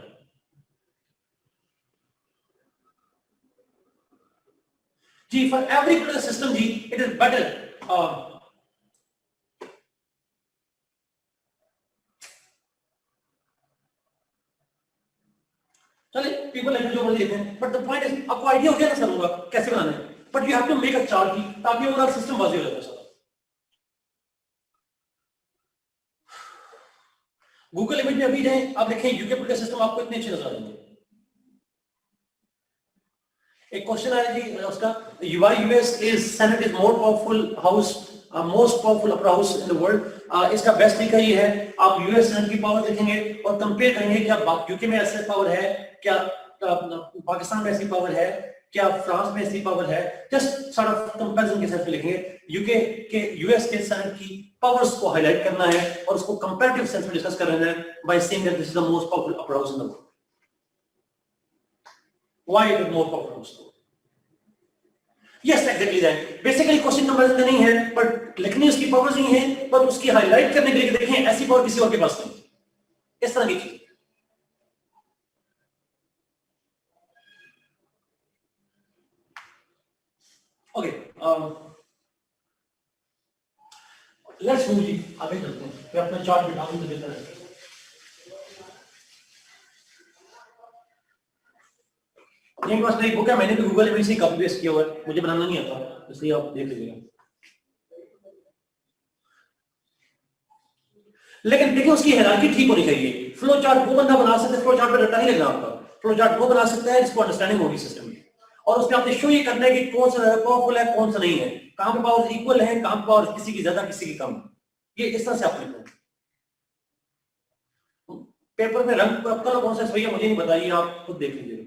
A: जी फॉर एवरी पर्टिकुलर सिस्टम जी इट इज बेटर, चलिए पीपल लाइक जो बोल देते हैं, बट द पॉइंट इज आपको आइडिया हो गया ना सर होगा कैसे बनाना है, but you have to make a chart की ताकि ओवरऑल सिस्टम वाज़ेह हो जाए सर। गूगल इमेज में अभी जाएं, आप देखें यूके पूरा सिस्टम आपको इतने अच्छे नजर आएंगे। एक क्वेश्चन आया जी उसका, why US is Senate is more powerful house, most powerful upper house in the world, इसका बेस्ट तरीका ये है, आप यूएस सेनेट की पावर देखेंगे और कंपेयर करेंगे क्या यूके में ऐसे पावर है, क्या पाकिस्तान में ऐसी पावर है, क्या फ्रांस में ऐसी पावर है, जस्ट सॉर्ट ऑफ कंपैरिजन के साथ लिखेंगे, यूके के यूएस के सेनेट की पावर्स को हाईलाइट करना है और उसको कंपैरेटिव सेंस में डिस्कस कर रहे हैं by saying that this is the most powerful upper house in the world. Why it is more powerful? Yes, exactly that. Basically question number इतना नहीं है, बट लिखनी उसकी पावर्स नहीं है, बट उसकी हाईलाइट करने के लिए देखें ऐसी पावर किसी और के पास नहीं, इस तरह की चीज। ओके लेट्स मूव जी, आगे चलते हैं, मैं अपना चार्ट बिठा दूं तो बेहतर है। मेरे पास नई बुक है, मैंने भी गूगल इमेज से कॉपी पेस्ट किया हुआ है, मुझे बनाना नहीं आता, इसलिए आप देख लीजिएगा। लेकिन देखिए उसकी हायरार्की ठीक होनी चाहिए। फ्लो चार्ट वो बंदा बना सकता है, फ्लो चार्ट पे रट्टा नहीं लगना आपका, फ्लो चार्ट वो बना सकता है जिसको अंडरस्टैंडिंग होगी सिस्टम की, और उसमें आपने शो ये करना है कि कौन सा पावरफुल है कौन सा नहीं है, कहां पे पावर इक्वल है, कहां पे पावर किसी की ज्यादा किसी की कम, ये इस तरह से आप लिखो। पेपर में रंग कलर कौन सा सही है मुझे नहीं बताइए, आप खुद देख लीजिए।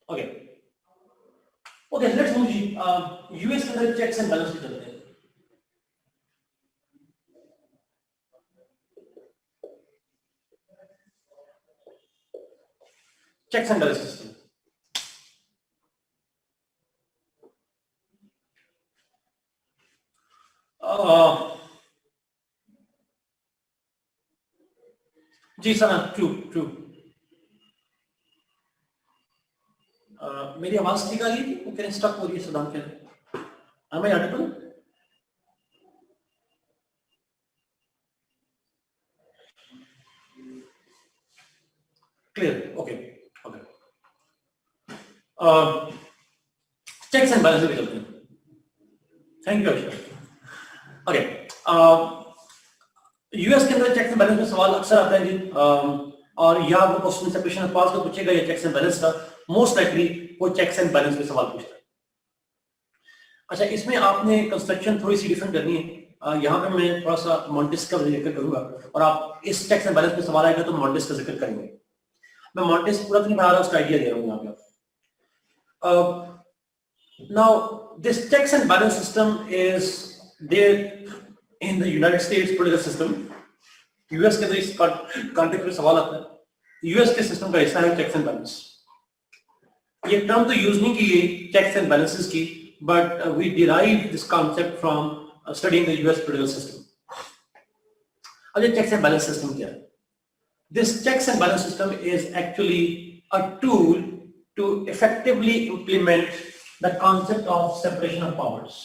A: ओके ओके, लेट्स मूव जी। यूएस के अंदर चेक्स एंड बैलेंस चलते हैं। Checks and balance system. जी सर, ट्रू ट्रू। मेरी आवाज ठीक आ रही है? वो कह स्टक हो रही है सदाम के अंदर। Am I audible? Clear? Okay. Okay. Checks and balance पे चलते हैं। Thank you Akshay. Okay, US के अंदर चेक्स एंड बैलेंस में सवाल अक्सर आता है जी, और या वो क्वेश्चन सेपरेशन ऑफ पावर्स का पूछेगा या चेक्स एंड बैलेंस का, मोस्ट लाइकली वो चेक्स एंड बैलेंस पे सवाल पूछता है। अच्छा, इसमें आपने कंस्ट्रक्शन थोड़ी सी डिफरेंट करनी है। यहाँ पे मैं थोड़ा सा मॉन्टिस का जिक्र करूंगा, और आप इस चेक्स एंड बैलेंस पे सवाल आएगा तो मॉन्टिस का जिक्र करेंगे। मैं मॉन्टिस पूरा तो नहीं बना रहा, उसका आइडिया दे रहा हूँ यहाँ पे। Now, this checks and balance system is there in the United States political system. US के अंदर इस कॉन्टेक्स्ट में सवाल आता है। US के सिस्टम का हिस्सा है चेक्स एंड बैलेंस। ये टर्म तो यूज नहीं की गई चेक्स एंड बैलेंसेस की, but we derive this concept from studying the US political system. अब ये चेक्स एंड बैलेंस सिस्टम क्या है? This checks and balance system is actually a tool to effectively implement the concept of separation of powers.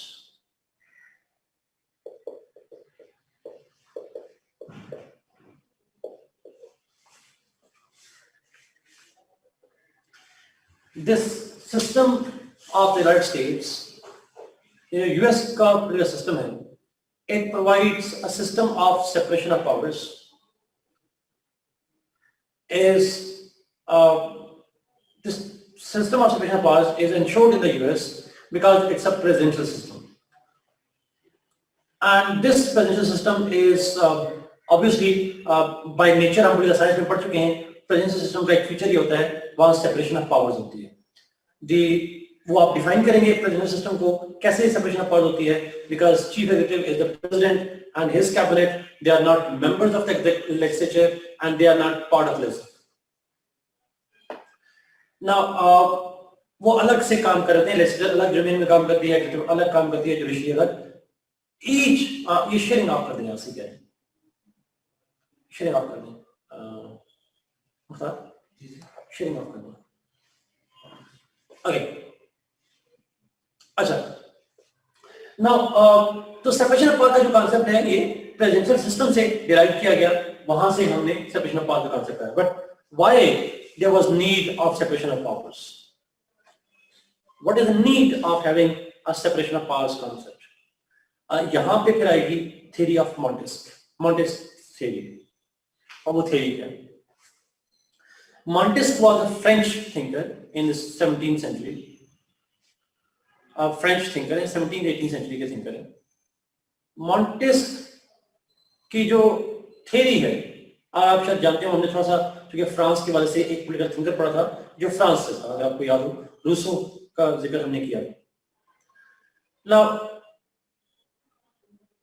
A: This system of the United States, US का पूरा system है, it provides a system of separation of powers. This system of separation of powers is ensured in the US because it's a presidential system. And this presidential system is obviously by nature, हम पूरी science में पढ़ चुके हैं, presidential system का एक feature ये होता है वहाँ separation of powers होती है। वो आप डिफाइन करेंगे presidential system को, कैसे separation of powers होती है, because chief executive is the president and his cabinet, they are not members of the legislature and they are not part of legislature. Now, वो अलग से काम करते हैं, legislature अलग जमीन में काम करती है, executive अलग काम करती है, judiciary अलग। Each ये शेयरिंग आप कर दें, आपसे क्या है, शेयरिंग आप कर दें, शेयरिंग आप कर दें। ओके, अच्छा, नाउ तो सेपरेशन ऑफ पावर का जो कॉन्सेप्ट है ये प्रेसिडेंशियल सिस्टम से डिराइव किया गया, वहां से हमने सेपरेशन ऑफ पावर का कॉन्सेप्ट आया। But why there was need of separation of powers? What is the need of having a separation of powers concept? यहां पे फिर आएगी थ्योरी ऑफ मॉन्टेस्क थ्योरी। और वो थ्योरी क्या है? Montesquieu was a French thinker in the 17th century. French thinker है, 17th-18th century के थिंकर है। मॉन्टेस्क की जो थ्योरी है, आप शायद जानते हो, हमने थोड़ा सा क्योंकि फ्रांस के वजह से एक पॉलिटिकल थिंकर पढ़ा था जो फ्रांस से था, अगर आपको याद हो, रूसो का जिक्र हमने किया। Now,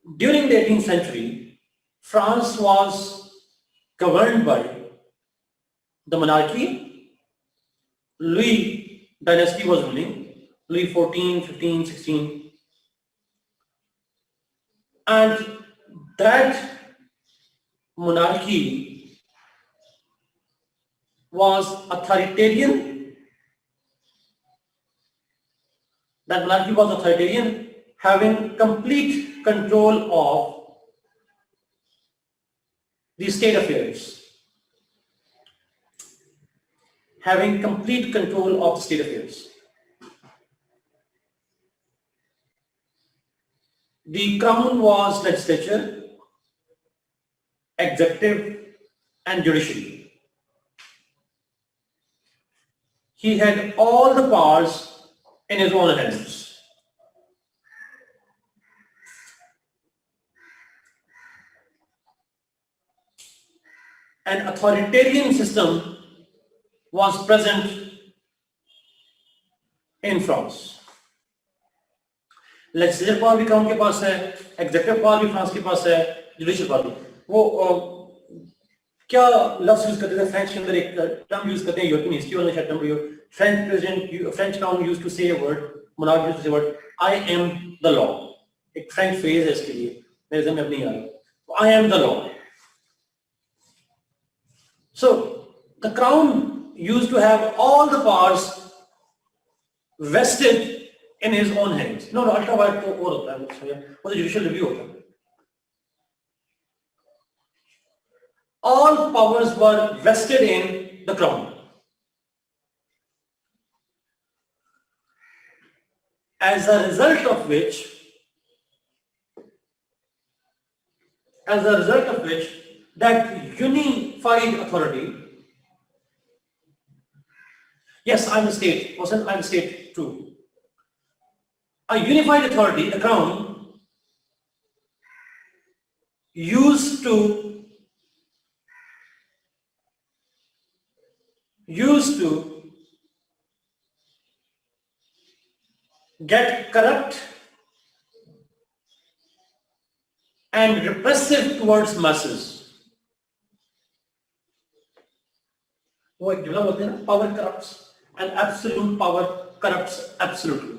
A: during the 18th century, France was governed by the monarchy. Louis dynasty was ruling, Louis 14, 15, 16, and that monarchy was authoritarian. That monarchy was authoritarian, having complete control of the state affairs. Having complete control of the state affairs. The crown was legislature, executive, and judiciary. He had all the powers in his own hands. An authoritarian system was present in France. Legislative power भी crown के पास है, executive power भी France के पास है, judicial power. वो क्या लफ्ज use करते थे फ्रेंच के अंदर, एक टर्म यूज करते हैं, यूरोपियन हिस्ट्री वाला term, French president, French crown used to say a word, monarch used to say word, I am the law. एक फ्रेंच फ्रेज है इसके लिए, मेरे ज़हन में अब नहीं आ रहा, आई am the law. So the crown used to have all the powers vested in his own hands. No, ultra wide तो और होता है, वो तो judicial review होता है। All powers were vested in the crown. As a result of which, that unified authority. Yes, I'm a state. Wasn't I'm a state too. A unified authority, the crown, used to get corrupt and repressive towards masses. वो एक जुमला बोलते हैं ना, power corrupts and absolute power corrupts absolutely.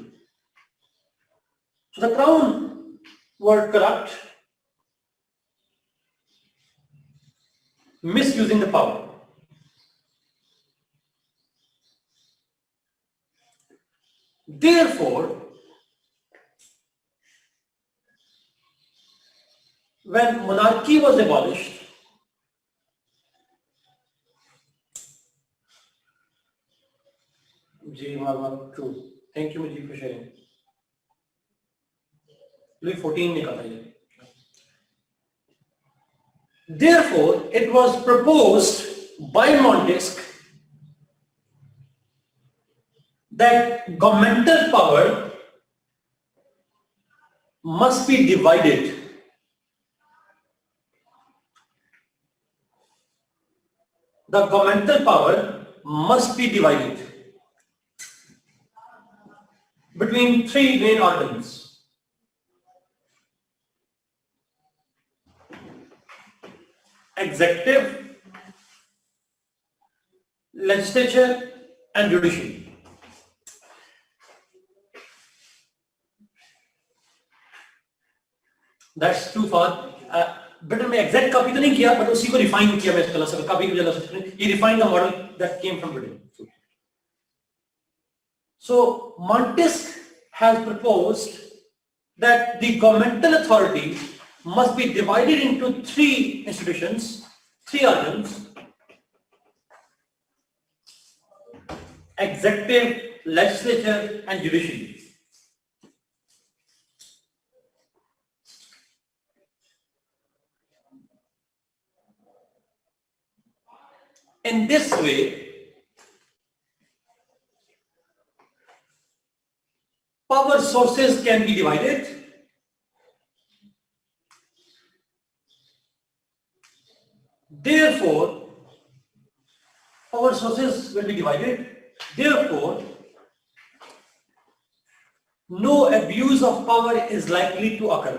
A: So the crown were corrupt, misusing the power. Therefore, when monarchy was abolished, true. Thank you, Mujib, for sharing. Louis 14 ने कहा ये. Therefore, it was proposed by Montesquieu that governmental power must be divided. The governmental power must be divided between three main organs: executive, legislature, and judiciary. That's too far. बेटा मैं exact copy तो नहीं किया, but उसी को refine किया मैं इसका लफ्ज़ कॉपी की वजह से ये refine the model that came from Britain. So Montesquieu has proposed that the governmental authority must be divided into three institutions, three organs: executive, legislature, and judiciary. In this way, power sources can be divided. Therefore, power sources will be divided. Therefore, no abuse of power is likely to occur.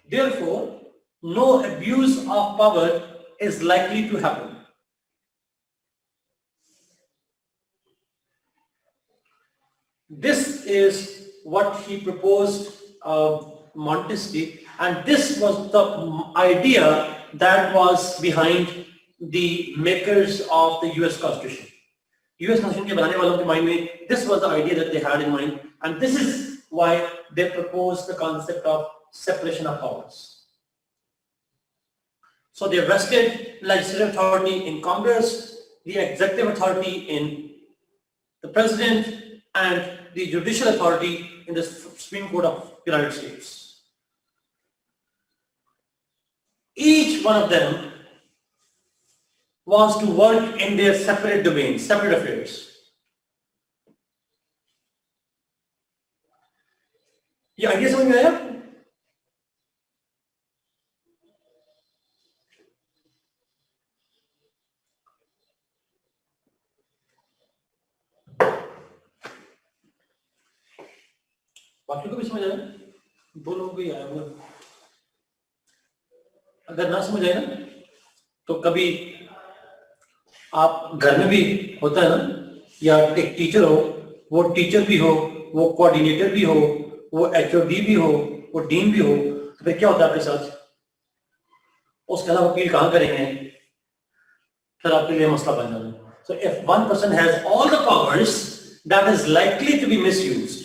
A: Therefore, no abuse of power is likely to happen. This is what he proposed, Montesquieu, and this was the idea that was behind the makers of the US Constitution. US Constitution के बनाने वालों के mind में this was the idea that they had in mind, and this is why they proposed the concept of separation of powers. So they vested legislative authority in Congress, the executive authority in the President, and the judicial authority in the Supreme Court of the United States. Each one of them was to work in their separate domains, separate affairs. ये idea समझ में आया? बाकी को भी समझ आया? दो लोगों को ही आया होगा। अगर ना समझ आए ना तो कभी आप घर में भी होता है ना, या एक टीचर हो, वो टीचर भी हो, वो कोऑर्डिनेटर भी हो, वो एचओडी भी हो, वो डीन भी हो, तो फिर क्या होता है आपके साथ? उसके अलावा अपील कहाँ करेंगे? फिर आपके लिए मसला बन जाना। So if one person has all the powers, that is likely to be misused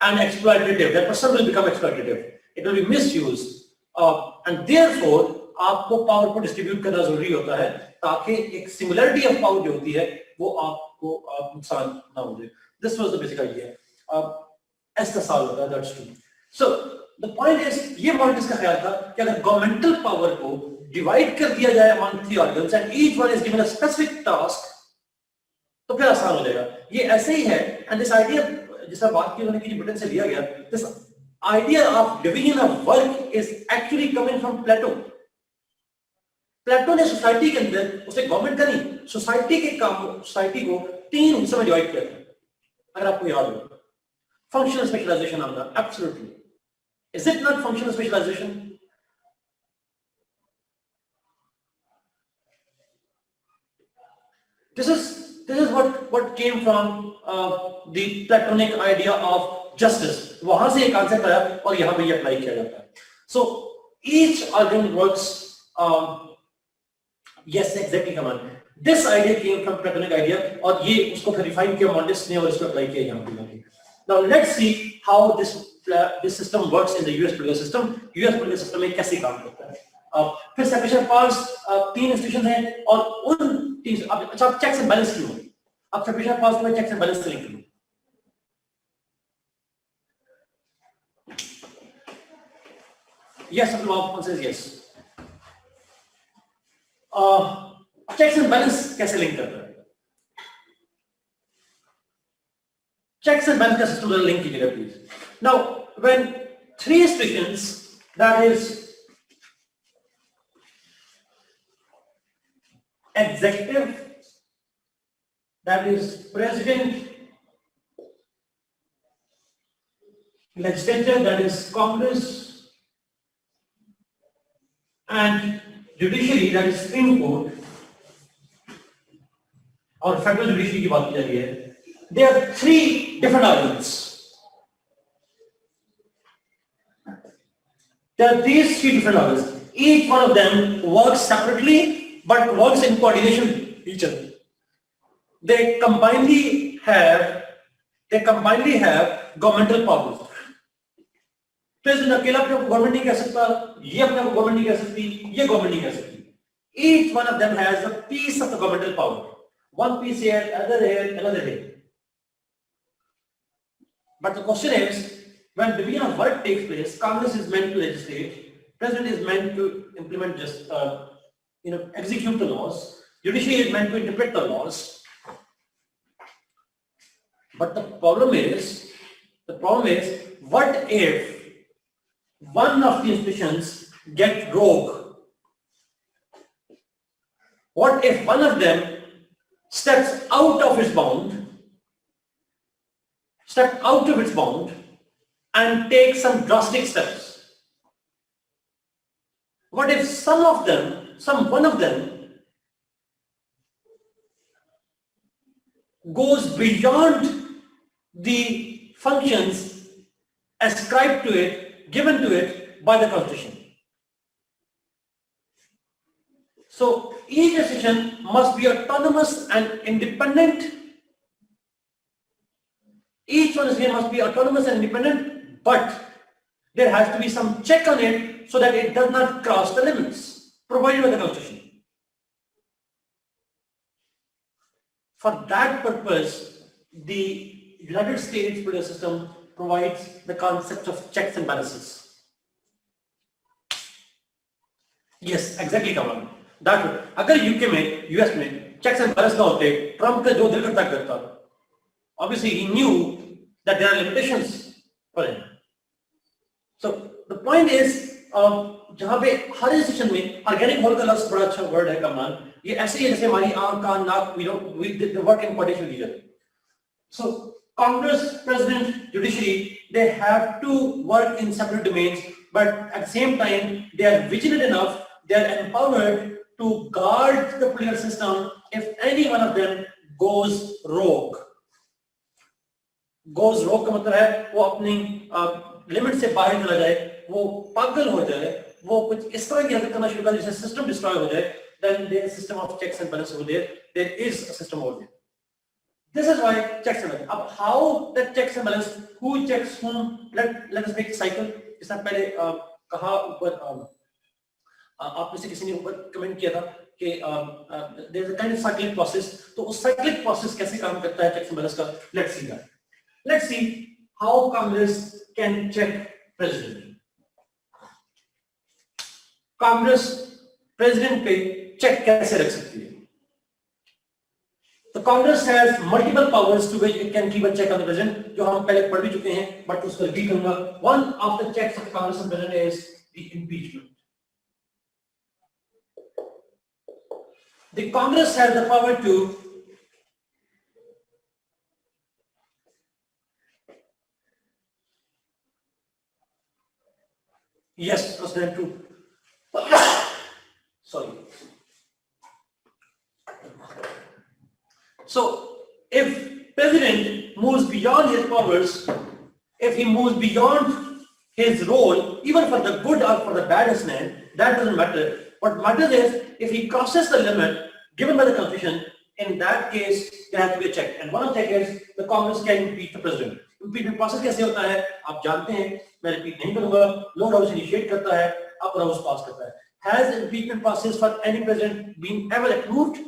A: and exploitative. That person will become exploitative. It will be misused, and therefore आपको पावर को डिस्ट्रीब्यूट करना जरूरी होता है ताकि एक सिमिलरिटी ऑफ पावर जो होती है वो आपको नुकसान ना हो जाए। This was the basic idea. ऐसा सवाल होता है, that's true. So the point is, ये मॉनिटर्स का ख्याल था कि अगर गवर्नमेंटल पावर को डिवाइड कर दिया जाए among 3 organs and each one is given a specific task, तो फिर आसान हो जाएगा। ये ऐसे ही है। एंड दिस आइडिया जिसका बात की उन्होंने कि ब्रिटेन से लिया गया, this idea of division of work is actually coming from Plato. Plato ने सोसाइटी के अंदर, उसे गवर्नमेंट का नहीं, सोसाइटी के काम, सोसाइटी को 3 हिस्सों में डिवाइड किया था, अगर आपको याद हो। Functional specialization of the, absolutely, is it not functional specialization? This is what came from the Platonic idea of justice. वहां से एक कॉन्सेप्ट आया और यहां पे ये अप्लाई किया जाता है। So each organ works. Yes, exactly, come on. This idea came from Platonic idea और ये उसको फिर रिफाइन किया मॉन्टेस्क्यू ने और इसको अप्लाई किया यहाँ पे। Now let's see how this system works in the US political system. US political system में कैसे काम करता है। फिर सेपरेशन पावर्स 3 इंस्टीट्यूशन हैं और उन 3, अच्छा आप चेक्स एंड बैलेंस क्यों? आप सेपरेशन पावर्स में चेक्स एंड बैलेंस से लिंक करो। Yes, Abdul Wahab says yes. Checks and balance कैसे लिंक करता है? चेक्स एंड बैलेंस का सिस्टम लिंक कीजिएगा please. Now when 3 institutions, that is executive, that is president, legislature, that is Congress, and judiciary, that is Supreme Court, और federal judiciary की बात की जा रही है। There are 3 different organs. There are these 3 different organs. Each one of them works separately, but works in coordination with each other. They combinedly have governmental powers. President अकेला अपने को गवर्नमेंट नहीं कह सकता, ये अपने को गवर्नमेंट नहीं कह सकती, ये गवर्नमेंट नहीं कह सकती। Each one of them has a piece of the governmental power. One piece here, other here, another here. But the question is, when division of work takes place, Congress is meant to legislate, President is meant to implement just execute the laws, judiciary is meant to interpret the laws. But the problem is, what if one of the institutions get rogue? What if one of them steps out of its bound and takes some drastic steps? What if one of them goes beyond the functions ascribed to it, given to it by the Constitution? So each decision must be autonomous and independent. Each one must be autonomous and independent, but there has to be some check on it so that it does not cross the limits provided by the Constitution. For that purpose, the United States political system provides the concept of checks and balances. Yes, exactly, Kamal. That way, अगर UK में, US में checks and balances ना होते, Trump का जो दिल करता, obviously he knew that there are limitations for him. So the point is, जहां पे हर इंस्टीट्यूशन में ऑर्गेनिक होल का लफ्ज बड़ा अच्छा वर्ड है कमाल, ये ऐसे ही जैसे हमारी आंख कान नाक, we work in coordination with each other. So Congress, President, Judiciary, they have to work in separate domains, but at the same time, they are vigilant enough, they are empowered to guard the political system if any one of them goes rogue. Goes rogue का मतलब है वो अपनी limit से बाहर चला जाए, वो पागल हो जाए, वो कुछ इस तरह की हरकत करना शुरू कर दे जिससे सिस्टम डिस्ट्रॉय हो जाए, then there is a system of checks and balances over there. There is a system over there. This is why checks and balances. अब how that checks and balances, who checks whom? Let us make a cycle. जैसा पहले कहा ऊपर आप में से किसी ने ऊपर कमेंट किया था कि there is a kind of cyclic process. तो उस cyclic process कैसे काम करता है checks and balances का? Let's see that. Let's see how Congress can check president. Congress president पे check कैसे रख सकती है? The Congress has multiple powers to which it can keep a check on the president, जो हम पहले पढ़ भी चुके हैं, but उसको repeat करूंगा. One of the checks of the Congress on president is the impeachment. The Congress has the power to yes, that's not true. Sorry. So, if president moves beyond his powers, if he moves beyond his role, even for the good or for the bad extent, that doesn't matter. What matters is, if he crosses the limit given by the Constitution, in that case, there has to be a check. And one of the check is, the Congress can impeach the president. Impeachment process कैसे होता है? आप जानते हैं, मैं repeat नहीं करूँगा. Lower house initiate करता है, upper house pass करता है. Has impeachment process for any president been ever approved?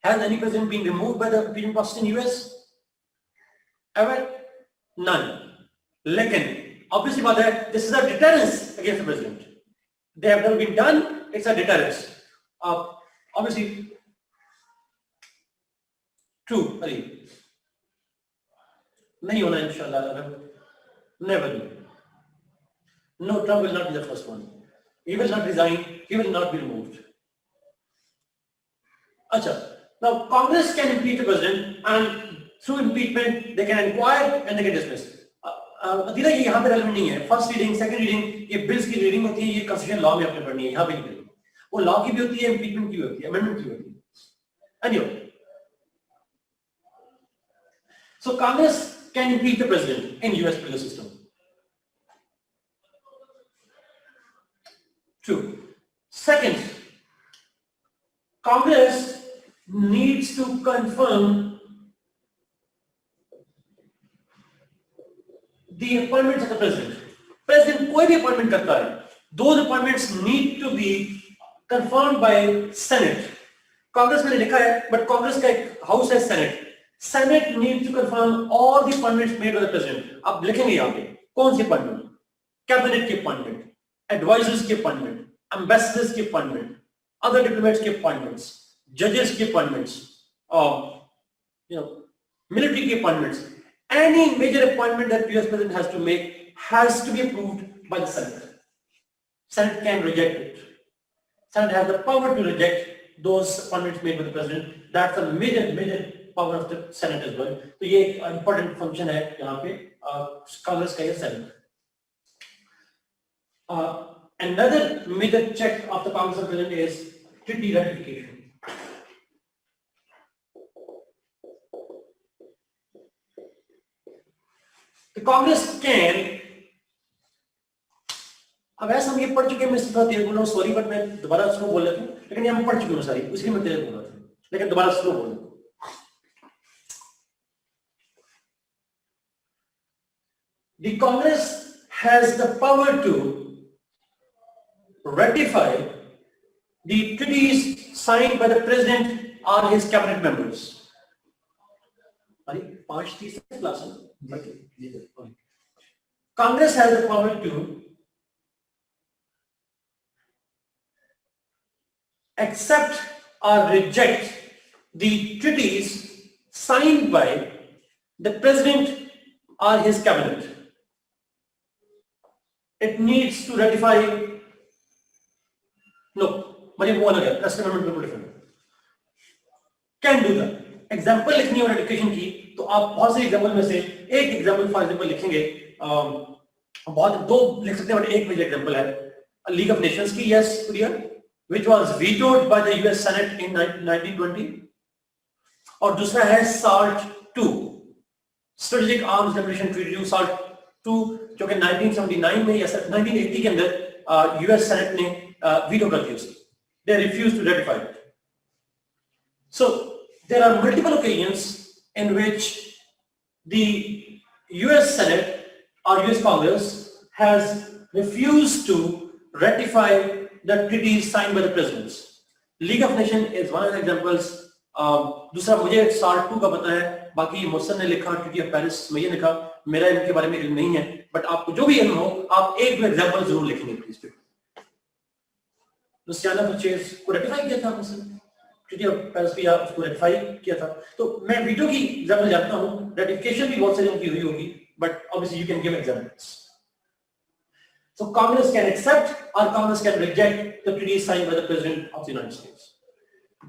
A: Has any president been removed by the impeachment process in US? Ever? None. Lekin, obviously, this is a deterrence against the president. They have never been done, it's a deterrence. Obviously, true, Ali. Nahi hona inshallah, never do. No, Trump will not be the first one. He will not resign, he will not be removed. Acha. Now, Congress can impeach the president, and through impeachment, they can inquire and they can dismiss. Adeela ये यहाँ पे relevant नहीं है. First reading, second reading, ये bills की reading होती है, ये कॉन्स्टिट्यूशन लॉ में आपने पढ़नी है, यहाँ पे नहीं पढ़नी. वो लॉ की भी होती है, impeachment की भी होती है, amendment की होती है. Anyway, so Congress can impeach the president in US political system. True. Second, Congress needs to confirm the appointments of the president. President कोई भी appointment करता है, those appointments need to be confirmed by Senate. Congress मैंने लिखा है, but Congress का एक house है Senate. Senate needs to confirm all the appointments made by the president. आप लिखेंगे यहाँ पे कौन सी appointment? Cabinet की appointment, advisors की appointment, ambassadors की appointment, other diplomats की appointments, judges की appointments, military की appointments. Any major appointment that US president has to make has to be approved by the Senate. Senate can reject it. Senate has the power to reject those appointments made by the president. That's a major power of the Senate as well. So ये एक important function है यहाँ पे Congress का ये Senate. Another major check of the Congress of President is treaty ratification. The Congress can, अब ऐसा हम ये पढ़ चुके हैं, मैं सिर्फ तेरे बोल रहा हूँ, सॉरी, बट मैं दोबारा स्लो बोल लेता हूँ, लेकिन ये हम पढ़ चुके हैं सारी, इसलिए मैं तेरे बोल रहा था, लेकिन दोबारा स्लो बोल लेता हूँ. The Congress has the power to ratify the treaties signed by the president or his cabinet members. Congress has the power to accept or reject the treaties signed by the president or his cabinet. It needs to ratify. No, let's remember different. Can do that. Example लिखनी हो ratification की तो आप बहुत से example में से एक एग्जाम्पल फॉर एग्जाम्पल लिखेंगे, बहुत दो लिख सकते हैं बट एक मेजर एग्जाम्पल है लीग ऑफ नेशंस की, yes clear, which was vetoed by the US Senate in 1920, और दूसरा है SALT II, Strategic Arms Limitation Treaty, SALT II, जो कि 1979 में या 1980 के अंदर US Senate ने वीटो कर दिया उसे, they refused to ratify it. So there are multiple occasions in which the US Senate or US Congress has refused to ratify the treaties signed by the presidents. League of Nations is one of the examples. दूसरा मुझे SALT II का पता है, बाकी मोहसन ने लिखा, treaty of Paris में ये लिखा, मेरा इनके बारे में इल्म नहीं है, बट आपको जो भी इल्म हो आप एक दो एग्जांपल जरूर लिखेंगे प्लीज। लुसियाना परचेज को रेटिफाई किया था हमने, ट्रीटी ऑफ पेरिस भी उसको रेटिफाई किया था, तो मैं वीटो की एग्जांपल जानता हूं, रेटिफिकेशन भी बहुत सारी उनकी हुई होगी, but obviously you can give examples. So Congress can accept or Congress can reject the treaties signed by the President of the United States.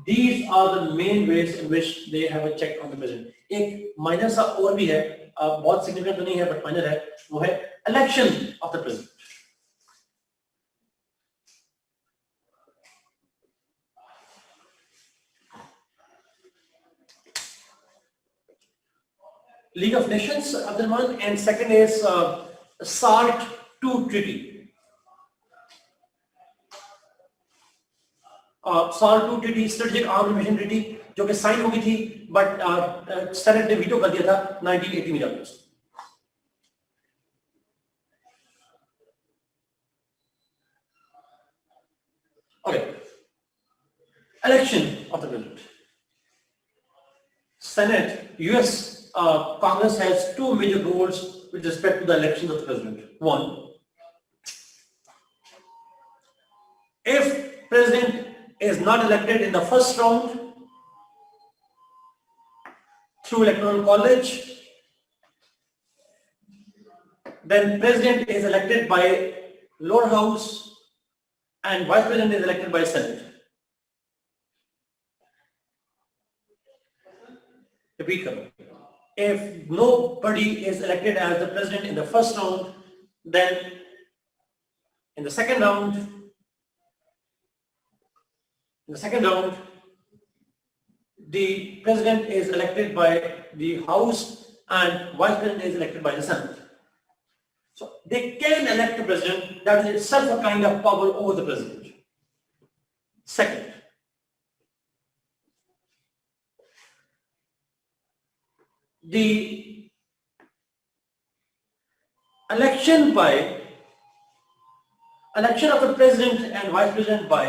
A: These are the main ways in which they have a check on the President. एक minor सा और भी है, बहुत significant तो नहीं है, but minor है, वो है election of the President. League of Nations, other one, and second is SALT II treaty. SALT II treaty, Strategic Arms Limitation Treaty, जो कि साइन हो गई थी, बट सेनेट ने वीटो कर दिया था 1980 में जाकर। Okay, election of the president. Senate, US Congress has two major roles with respect to the election of the president. One, if president is not elected in the first round through electoral college, then president is elected by lower house and vice president is elected by Senate. Repeat करो. If nobody is elected as the president in the first round, then in the second round, the president is elected by the House and vice president is elected by the Senate. So they can elect a president, that is itself a kind of power over the president. Second, the election of the president and vice president by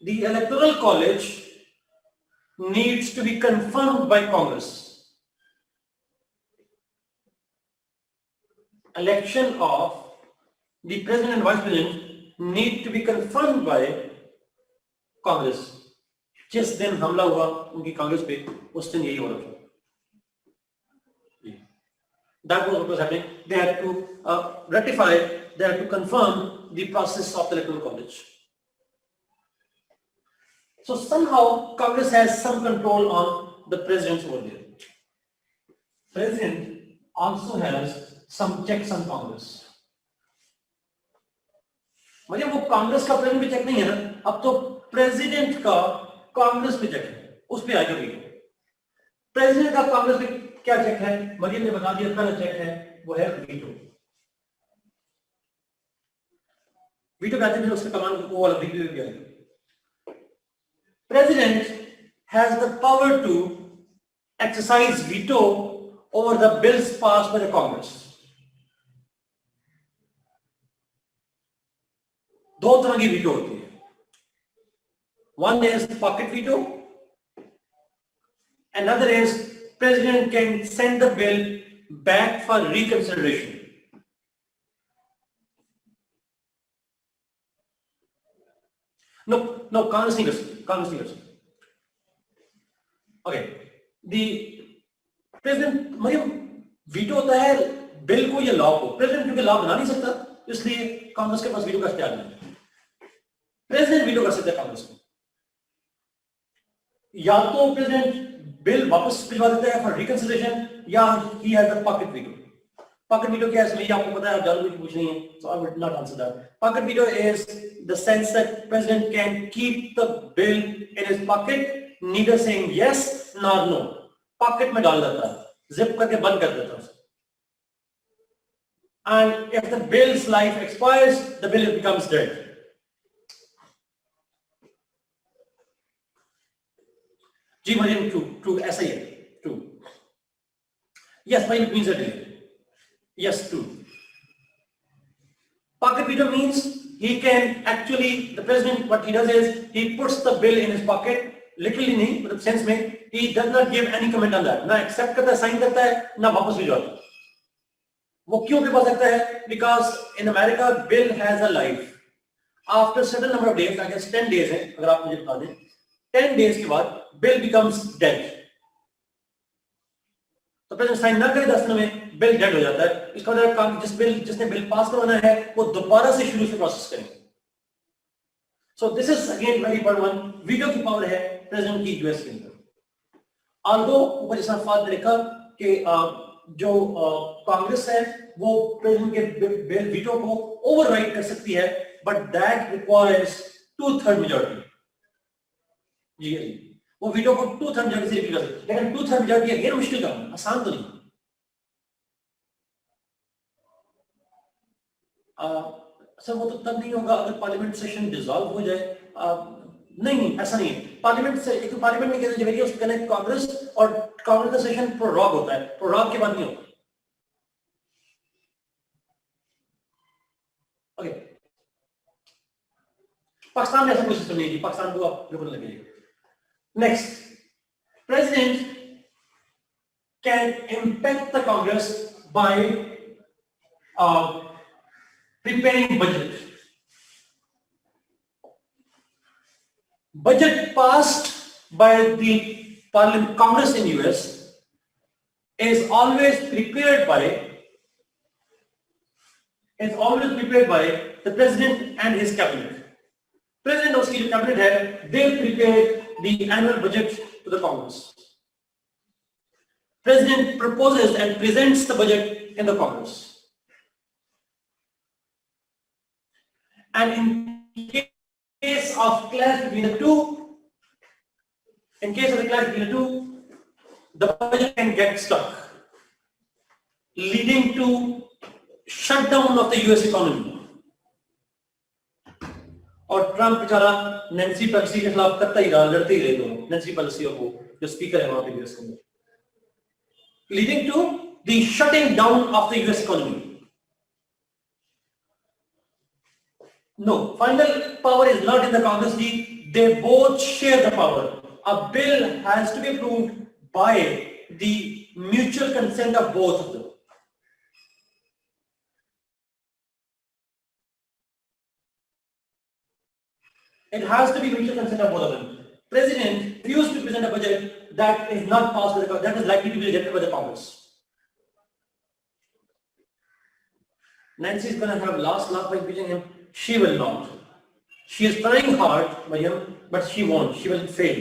A: the electoral college needs to be confirmed by Congress. Election of the president and vice president need to be confirmed by Congress. जिस दिन हमला हुआ उनकी कांग्रेस पे, उस दिन यही हो रहा था। That was what was happening. They had to ratify, they had to confirm the process of the electoral college. So somehow Congress has some control on the presidents over there. President also has some checks on Congress. मतलब वो कांग्रेस का president भी check नहीं है ना, अब तो president का कांग्रेस पे चेक है, उस पे आएगा वीटो। प्रेसिडेंट का कांग्रेस पे क्या चेक है, मरियम ने बता दिया, पहला चेक है वो है वीटो। वीटो कहते हैं उसका कमांड वो वाला वीटो भी है। President has the power to exercise veto over the bills passed by the Congress. दो तरह की वीटो होती है, one is pocket veto, another is president can send the bill back for reconsideration. No, Congress नहीं कर सकती, Okay, the president मतलब veto होता है बिल को या लॉ को, प्रेसिडेंट क्योंकि लॉ बना नहीं सकता इसलिए कांग्रेस के पास वीटो का इख्तियार नहीं है। प्रेसिडेंट वीटो कर सकता है कांग्रेस को। या तो प्रेसिडेंट बिल वापस भिजवा देता है फॉर रिकंसिडरेशन, या he has the pocket veto. Pocket veto क्या है इसमें आपको पता है, आप जानबूझ के पूछ रही हैं, so I would not answer that. Pocket veto is the sense that president can keep the bill in his pocket, neither saying yes nor no. Pocket में डाल देता है, जिप करके बंद कर देता है। And if the bill's life expires, the bill becomes dead. जी मरियम, ट्रू ऐसा ही है, true. Yes, by it means a delay. Yes, true. Pocket veto means he can actually, the president, what he does is he puts the bill in his pocket, literally नहीं, मतलब sense में, he does not give any comment on that, ना accept करता है, sign करता है, ना वापस भिजवाता है। वो क्यों भिजवा सकता है? Because in America bill has a life. After certain number of days, I guess 10 days है, अगर आप मुझे बता दें, 10 days के बाद bill becomes dead. तो प्रेसिडेंट साइन ना करे 10 दिन में, बिल डेड हो जाता है। इसका मतलब जिसने बिल पास करवाना है वो दोबारा से शुरू से प्रोसेस करेंगे। So this is again very important one, veto की पावर है प्रेसिडेंट की यूएस के अंदर। ऑल्दो ऊपर जैसा फाद ने लिखा कि जो कांग्रेस है वो प्रेसिडेंट के बिल वीटो को ओवरराइड कर सकती है, बट दैट रिक्वायर्स 2/3 मेजॉरिटी। जी वो वीटो को 2/3 मेजॉरिटी से रिपील कर सकते, लेकिन 2/3 मेजॉरिटी अगेन मुश्किल काम है, आसान तो नहीं। सर वो तो तब नहीं होगा अगर पार्लियामेंट सेशन डिसॉल्व हो जाए। नहीं, ऐसा नहीं है। पार्लियामेंट से एक पार्लियामेंट में कहते हैं उसके कहने कांग्रेस और कांग्रेस का सेशन प्रोरॉग होता है, प्रोरॉग के बाद नहीं होता। ओके, पाकिस्तान में ऐसा कोई सिस्टम नहीं है, पाकिस्तान को आप बिल्कुल लगेगा। Next, President can impact the Congress by preparing budget. Budget passed by the Parliament Congress in US is always prepared by the President and his cabinet. President और उसकी जो cabinet है, they prepare the annual budget to the Congress. President proposes and presents the budget in the Congress. And in case of clash between the two, the budget can get stuck, leading to shutdown of the US economy. और Trump बेचारा Nancy Pelosi के खिलाफ करता ही रहा, लड़ते ही रहे दोनों, Nancy Pelosi और वो जो स्पीकर है वहां पे यूएस के अंदर, leading to the shutting down of the US economy. No, final power is not in the Congress. They both share the power. A bill has to be approved by the mutual consent of both of them. It has to be mutual consent of both of them. President refused to present a budget that is not passed by the Congress, that is likely to be rejected by the Congress. Nancy is going to have last laugh by impeaching him. She will not. She is trying hard, Mariam, but she won't. She will fail.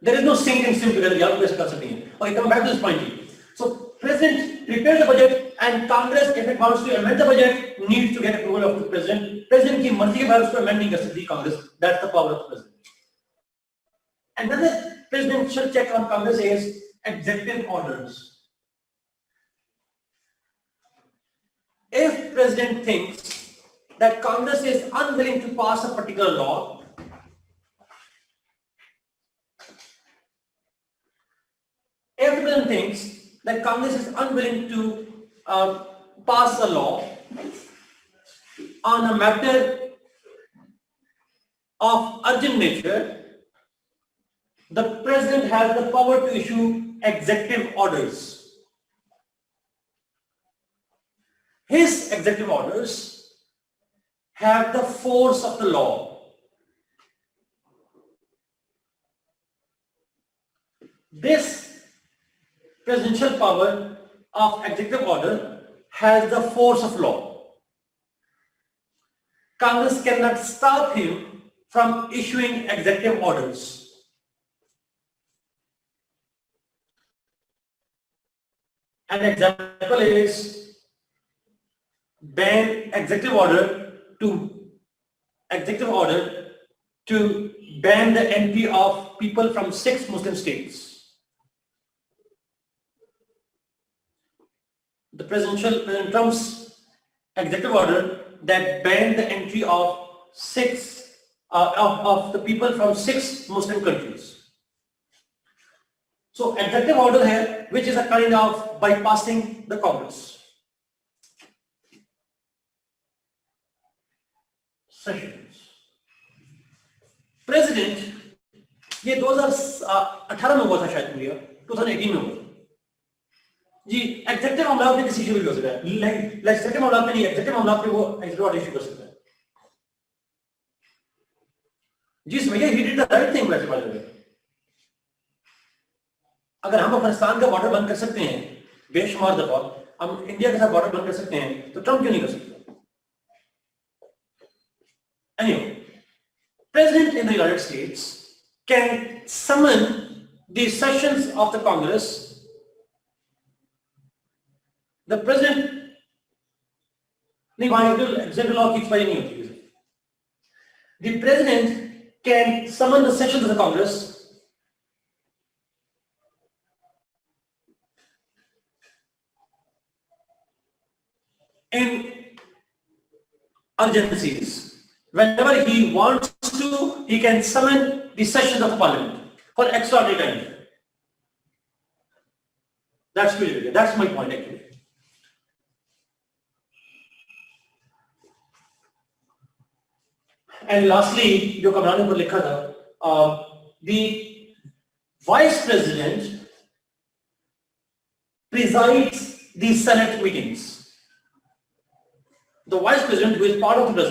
A: There is no sink and swim together. Okay, come back to this point. So, President prepares the budget, and Congress, if it wants to amend the budget, needs to get approval of the President. President की मर्जी के बाद उसको amend नहीं कर सकती Congress. That's the power of the President. Another presidential check on Congress is executive orders. If President thinks that Congress is unwilling to pass a particular law, if the President thinks that Congress is unwilling to pass a law on a matter of urgent nature, the President has the power to issue executive orders. His executive orders have the force of the law. This presidential power of executive order has the force of law. Congress cannot stop him from issuing executive orders. An example is ban executive order to ban the entry of people from 6 Muslim states. The President Trump's executive order that banned the entry of the people from 6 Muslim countries. So executive order here, which is a kind of bypassing the Congress. Sessions. President, ये 2018 में हुआ था शायद India, 2018 में हुआ था जी। Executive मामला में किसी भी हो सकता है, लेजिस्लेटिव मामला में नहीं, एग्जेक्टिव मामला में वो एग्जेक्टिव ऑर्डर इशू कर सकता है जी। भैया he did the right thing. वैसे बात है, अगर हम अफगानिस्तान का बॉर्डर बंद कर सकते हैं बेशुमार दफा, हम इंडिया के साथ बॉर्डर बंद कर सकते हैं, तो ट्रंप क्यों नहीं कर सकते? Anyway, President in the United States can summon the sessions of the Congress. The President नहीं, वहां executive law की expiry नहीं होती है। The President can summon the sessions of the Congress in urgencies. Whenever he wants to, he can summon the sessions of the Parliament for extraordinary time. That's clear. That's my point actually. And lastly, जो कमरान पर लिखा था, the Vice President presides the Senate meetings. The Vice President, who is part of the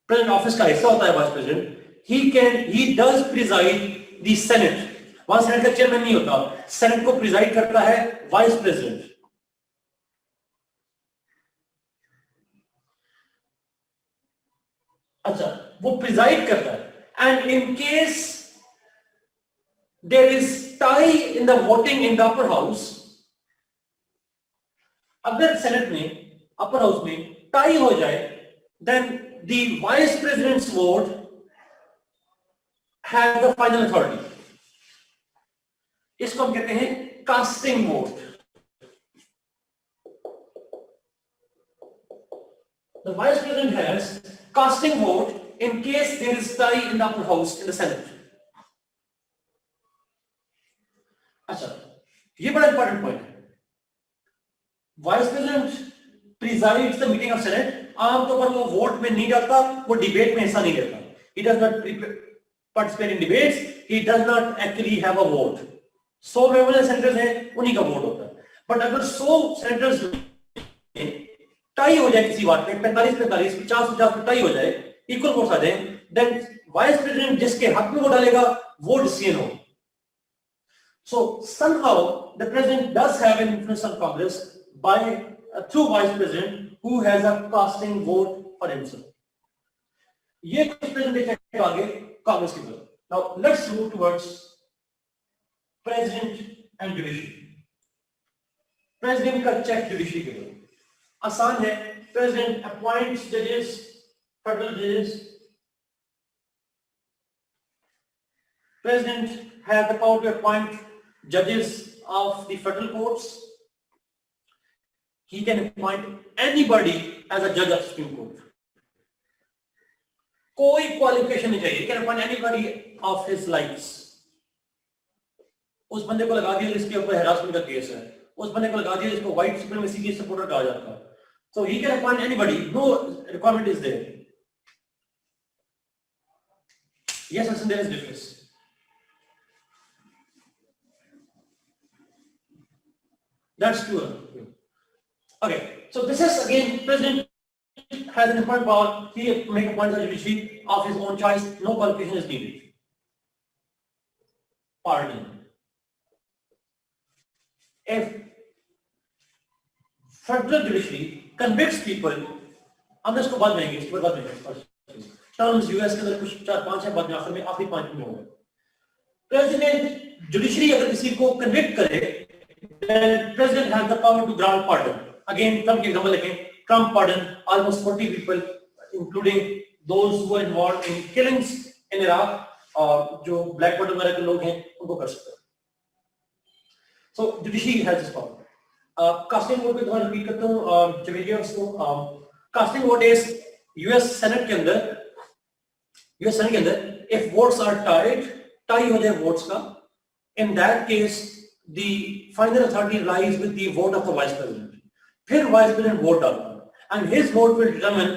A: President office का हिस्सा होता है Vice President, he does preside the Senate. वहां Senate का चेयरमैन नहीं होता, Senate को प्रिजाइड करता है Vice President. अच्छा, वो प्रिजाइड करता है, and in case there is tie in the voting in the upper house, अगर Senate में upper house में tie हो जाए, then the Vice President's vote has the final authority. इसको हम कहते हैं casting vote. The Vice President has casting vote in case there is tie in the upper house in the Senate. अच्छा, ये बड़ा इंपॉर्टेंट पॉइंट है। Vice President presides the meeting of Senate. आमतौर पर वो वोट में नहीं जाता, वो डिबेट में हिस्सा नहीं लेता। He does not participate in debates. He does not actually have a vote. 100 member senators हैं, उन्हीं का वोट होता है। बट अगर 100 सेनेटर्स टाई हो जाए किसी बात में, 45-45, 50-50 टाई हो जाए, इक्वल वोट्स आ जाए, देन वाइस प्रेसिडेंट जिसके हक में वो डालेगा वो डिसीजन हो। So somehow the president does have an influence on Congress by through vice president who has a casting vote for himself. ये कुछ प्रेजेंटेशन आगे कांग्रेस की तरफ। Now let's move towards president and judiciary. President का check judiciary के लिए आसान है। President appoints judges, federal judges. President has the power to appoint judges of the federal courts. He can appoint anybody as a judge of Supreme Court. कोई qualification नहीं चाहिए। He can appoint anybody of his likes. उस बंदे को लगा दिया जिसके ऊपर हैरासमेंट का केस है, उस बंदे को लगा दिया जिसको व्हाइट सुप्रीमेसी की सपोर्टर कहा जाता है। So he can appoint anybody. No requirement is there. Yes, and there is difference. That's true. Okay, so this is again, president has an important power. He make appointments of judiciary of his own choice. No qualification is needed. Pardon. If federal judiciary convicts people, हम इसको बाद में आएंगे, इसके बाद में terms US के अंदर कुछ 4-5 है, बाद में आखिर में आखिरी 5 में होंगे। प्रेसिडेंट जुडिशरी अगर किसी को कन्विक्ट करे, then president has the power to grant pardon. Again, Trump के एग्जांपल लेके, Trump pardon almost 40 people, including those who were involved in killings in Iraq, और जो ब्लैक वाटर वगैरह के लोग हैं उनको कर सकते हैं। So judiciary has this power. Casting vote पे दोबारा रिपीट करता हूँ जवेरिया उसको। Casting vote is US senate के अंदर if votes are tied, tie हो जाए वोट्स का, in that case the final authority lies with the vote of the vice president. फिर vice president वोट डालता है and his vote will determine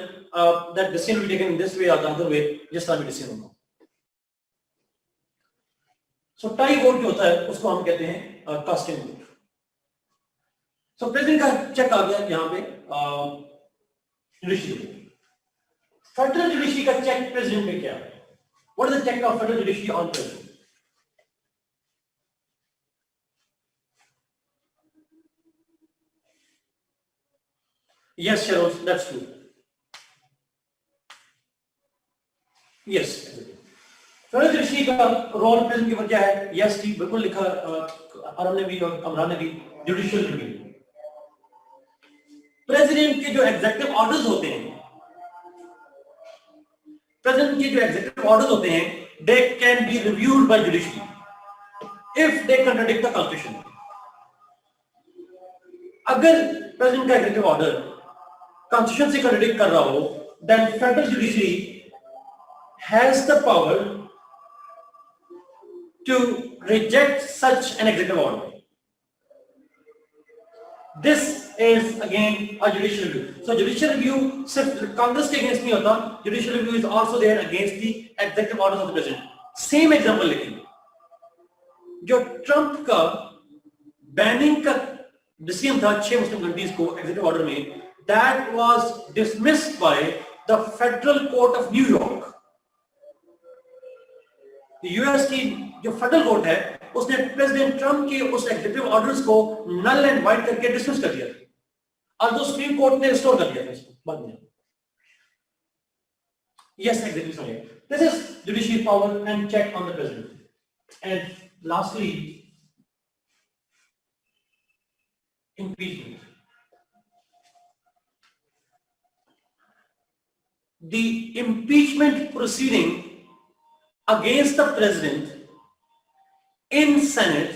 A: that decision will be taken in this way or the other way, जिस तरह भी decision होगा। So tie vote जो होता है उसको हम कहते हैं कास्टिंग वोट। So प्रेसिडेंट का चेक आ गया यहाँ पे जुडिशरी। फेडरल जुडिशरी का चेक प्रेसिडेंट में क्या है? What is the check of federal judiciary on president? Yes, Sharon, that's true. Yes. Federal judiciary का रोल प्रेसिडेंट के ऊपर क्या है? यस ठीक बिल्कुल लिखा आरम ने भी और अमरान ने भी, जुडिशियल रिव्यू। प्रेसिडेंट के जो एग्जीक्यूटिव ऑर्डर्स होते हैं, प्रेसिडेंट के जो एग्जीक्यूटिव ऑर्डर्स होते हैं, they can be reviewed by judiciary if they contradict the constitution. अगर प्रेसिडेंट का एग्जीक्यूटिव ऑर्डर कॉन्स्टिट्यूशन से कॉन्ट्रडिक्ट कर रहा हो, then federal judiciary has the power to reject such an executive order. This is again a judicial review. So judicial review सिर्फ कांग्रेस के against नहीं होता, judicial review is also there against the executive orders of the president. Same example लेकिन जो Trump का banning का decision था 6 Muslim countries को एग्जीक्यूटिव ऑर्डर में, that was dismissed by the Federal Court of New York. US की जो federal court है उसने प्रेसिडेंट ट्रंप के उस एग्जीक्यूटिव ऑर्डर्स को नल एंड वाइड करके डिसमिस कर दिया और तो सुप्रीम कोर्ट ने रिस्टोर कर दिया था इसको बाद में। Yes exactly, sorry, this is judicial power and check on the president. And lastly impeachment. The impeachment proceeding against the president in Senate,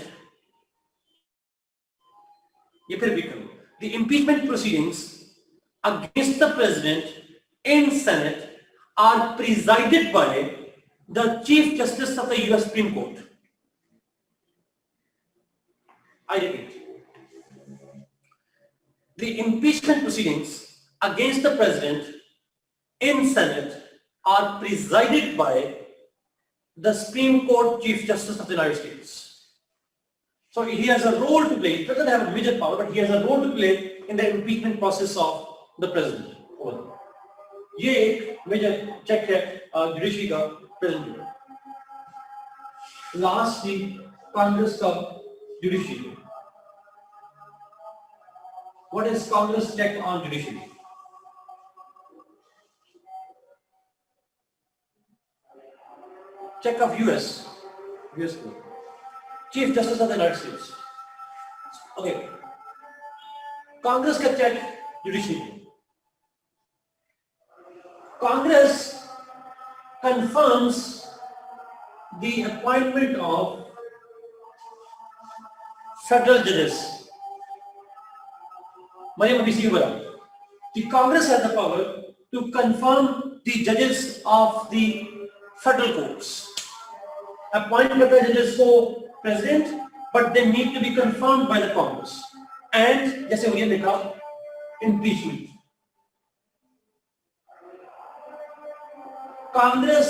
A: ये फिर भी करो, the impeachment proceedings against the president in Senate are presided by the Chief Justice of the US Supreme Court. I repeat, the impeachment proceedings against the president in Senate are presided by the Supreme Court Chief Justice of the United States. So he has a role to play. He doesn't have a major power, but he has a role to play in the impeachment process of the president. ये एक major check है judiciary का president. Lastly Congress का judiciary. What is Congress check on judiciary? Check of US Chief Justice of the United States. Okay. Congress का check judiciary. Congress confirms the appointment of federal judges. The Congress has the power to confirm the judges of the federal courts. Appoint the judges for president, but they need to be confirmed by the Congress. And जैसे उन्हें लिखा impeachment. Congress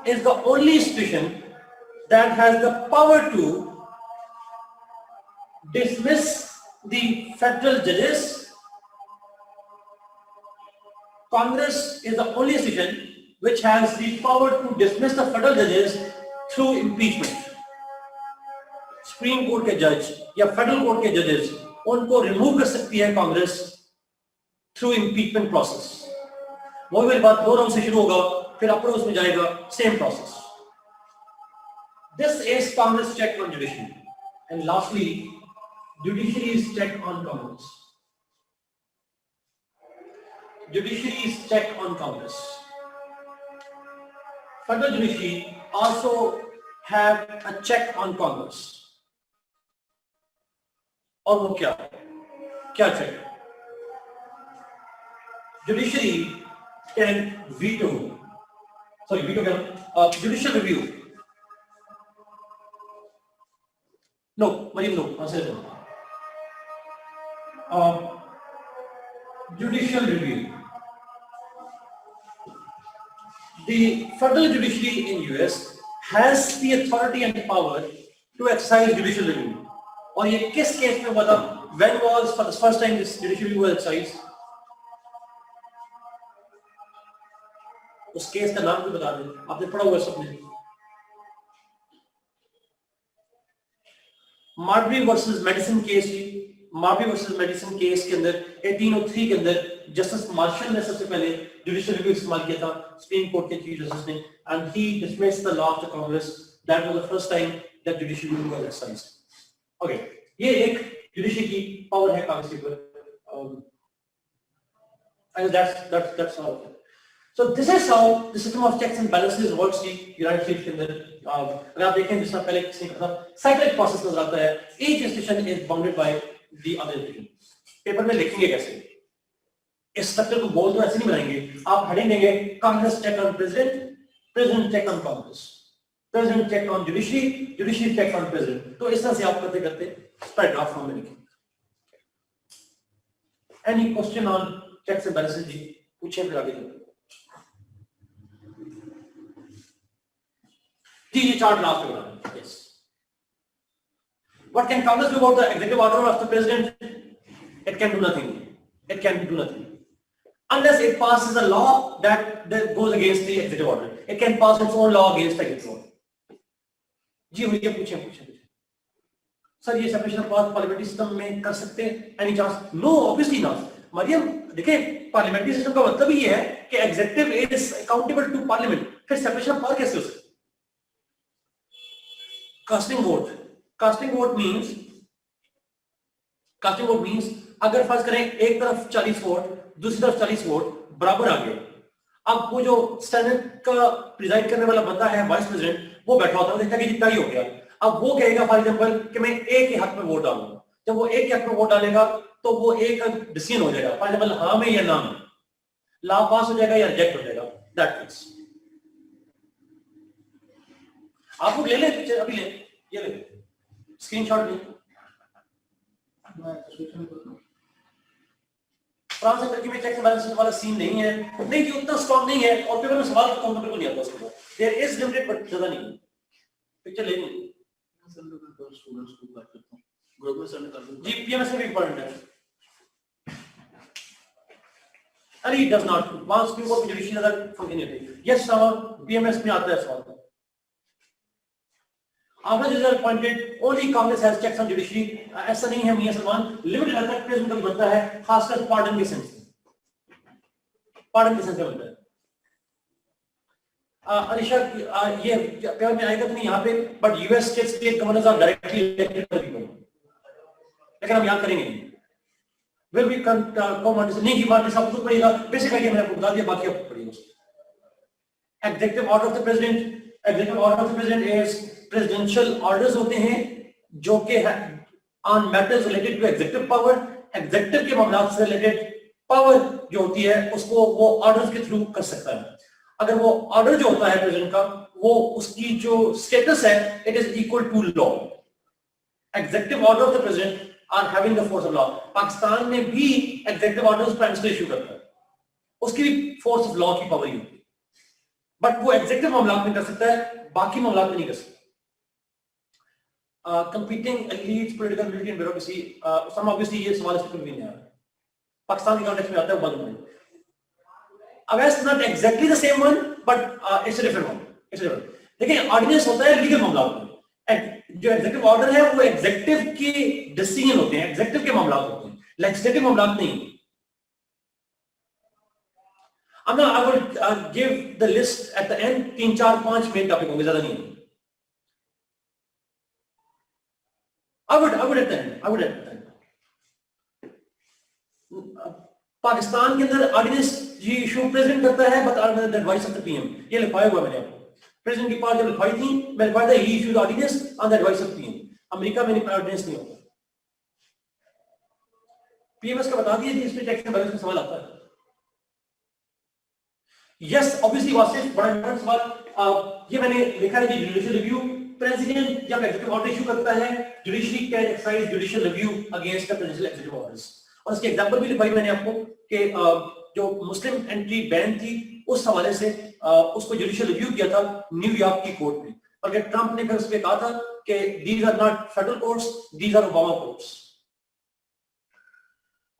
A: is the only institution that has the power to dismiss the federal judges. Congress is the only institution which has the power to dismiss the federal judges through impeachment. Supreme Court के जज या federal court के जजेस उनको remove कर सकती है Congress through impeachment process. वो मेरी बात 2 राउंड से शुरू होगा। फिर अप्रोच में जाएगा, same process. This is Congress check on judiciary, and lastly, judiciary's check on Congress. Judiciary's check on Congress. Federal judiciary also have a check on Congress. और वो क्या check? Judiciary can veto judicial review. No, Mariam, no. Answer it. Judicial review. The federal judiciary in US has the authority and the power to exercise judicial review. और ये किस case में हुआ था? When was for the first time this judicial review was exercised? उस case का नाम भी बता दें, आपने पढ़ा हुआ सबने. Marbury versus medicine case. Marbury versus medicine case के अंदर 1803 के अंदर जस्टिस मार्शल ने सबसे पहले जुडिशियल रिव्यू इस्तेमाल किया था, सुप्रीम कोर्ट के चीफ जस्टिस ने, and he dismissed the law of the Congress. That was the first time that judicial review was exercised. Okay, ये एक जुडिशियल की पावर है कांग्रेस के ऊपर. And that's all. So this is how the system of checks and balances works in United States के अंदर. अगर आप देखें जिस तरह पहले किसी का साइक्लिक प्रोसेस नजर आता है. Each institution is bounded by the other institution. Paper में लिखेंगे कैसे? इस स्ट्रक्चर को बोल तो ऐसे नहीं बनाएंगे. आप हेडिंग देंगे Congress check on president, president check on Congress, president check on judiciary, judiciary check on president. तो इस तरह से आप करते करते पैराग्राफ फॉर्म में लिखेंगे. Any question on checks and balances जी पूछें, फिर आगे चलते हैं. ये चार्ट लास्ट में बनाना. Yes. What can Congress do about the executive order of the president? It can do nothing. It can do nothing unless it passes a law that goes against the executive order. It can pass its own law against the executive order. जी भैया पूछें. Sir ये separation of powers parliamentary system में कर सकते हैं? Any chance? No, obviously not. Mariam देखिए, parliamentary system का मतलब ये है कि executive is accountable to parliament. फिर सेपरेशन ऑफ पावर कैसे हो सकती? Casting vote means अगर फर्ज करें एक तरफ 40 वोट, दूसरी तरफ 40 वोट बराबर आ गए. अब वो जो सेनेट का प्रिजाइड करने वाला बंदा है, वाइस प्रेसिडेंट, वो बैठा होता है, देखता है कि जितना ही हो गया. अब वो कहेगा फॉर एग्जांपल कि मैं एक ही हक में वोट डालूंगा. जब वो एक ही हक में वोट डालेगा तो वो एक डिसीजन हो जाएगा, फॉर एग्जांपल हाँ में या ना में, लॉ पास हो जाएगा या रिजेक्ट हो जाएगा. दैट मींस आप लोग ले ले पिक्चर, अभी ले, ये ले स्क्रीनशॉट ले. फ्रांस और टर्की में चेक्स एंड बैलेंसेस वाला सीन नहीं है, नहीं कि उतना स्ट्रांग नहीं है. और पेपर में सवाल करता हूं तो बिल्कुल नहीं आता उसके बाद. देयर इज लिमिटेड बट ज्यादा नहीं. पिक्चर ले ली सर, लोग तो स्टूडेंट्स को बात करता हूं, ग्रुप में सबमिट कर दो. जी पीएमएस में इंपॉर्टेंट है. अरे it does not. Once people को जुडिशियल अदर फंक्शन नहीं होती. यस सर, पीएमएस में आता है सवाल. After this is appointed, only Congress has checks on judiciary. ऐसा नहीं है मियां सलमान, लिमिटेड हद तक प्रेसिडेंट का बनता है, खासकर पार्डन के सेंस में. पार्डन के सेंस में बनता है. अनिशा ये पेपर में आएगा तो नहीं यहाँ पे, but US state governors are directly elected by people. लेकिन हम यहाँ करेंगे नहीं. विल बी कमांड नहीं की बात सब कुछ पड़ेगा. बेसिक आइडिया मैंने आपको बता दिया, बाकी आपको पड़ेगा. Executive order of the president. Executive order of the president is presidential orders होते हैं जो कि on matters related to executive power. Executive के मामलों से रिलेटेड पावर जो होती है उसको वो ऑर्डर्स के थ्रू कर सकता है. अगर वो ऑर्डर जो होता है प्रेसिडेंट का, वो उसकी जो स्टेटस है, it is equal to law. Executive order of the president are having the force of law. Pakistan में भी executive orders prime minister issue करता है, उसकी भी फोर्स ऑफ लॉ की पावर ही होती है. बट वो एग्जीक्यूटिव मामला में कर सकता है, बाकी मामला में नहीं कर सकता. Competing elites, political ability and bureaucracy. Some obviously ये सवाल इसमें भी नहीं आ रहा. पाकिस्तान के कॉन्टेक्स्ट में आता है वो मालूम है. It's not exactly the same one, but it's a different one. It's a different. देखिए ऑर्डिनेंस होता है लीगल मामला होता है. जो एग्जीक्यूटिव ऑर्डर है वो एग्जीक्यूटिव के डिसीजन होते हैं, एग्जीक्यूटिव के मामला होते हैं, लेजिस्लेटिव मामला नहीं. अब ना I will give the list at the end, 3 4 5 main topic होंगे, ज्यादा नहीं है। I would at the end, I would at the end. Pakistan के अंदर ऑर्डिनेंस ये इशू प्रेजेंट करता है, but the advice of the PM, ये लिखवाया हुआ मैंने आपको। प्रेसिडेंट की पावर जब लिखवाई थी, मैं लिखवाया था he issued ordinance on the advice of PM. America में ऑर्डिनेंस नहीं होता। पीएमएस का बता दिया कि इसमें टैक्स एंड बैलेंस का सवाल आता है। यस ऑब्वियसली वासिफ, बड़ा इंपॉर्टेंट सवाल। ये मैंने लिखा है कि जुडिशियल रिव्यू, प्रेसिडेंट जब एग्जीक्यूटिव ऑर्डर इशू करता है, judiciary can exercise judicial review against the presidential executive orders. और इसके एग्जांपल भी लिखवाई मैंने आपको कि जो मुस्लिम एंट्री बैन थी, उस हवाले से उसको जुडिशियल रिव्यू किया था न्यूयॉर्क की कोर्ट में, और ट्रंप ने फिर उस पर कहा था कि these are not federal courts, these are Obama courts.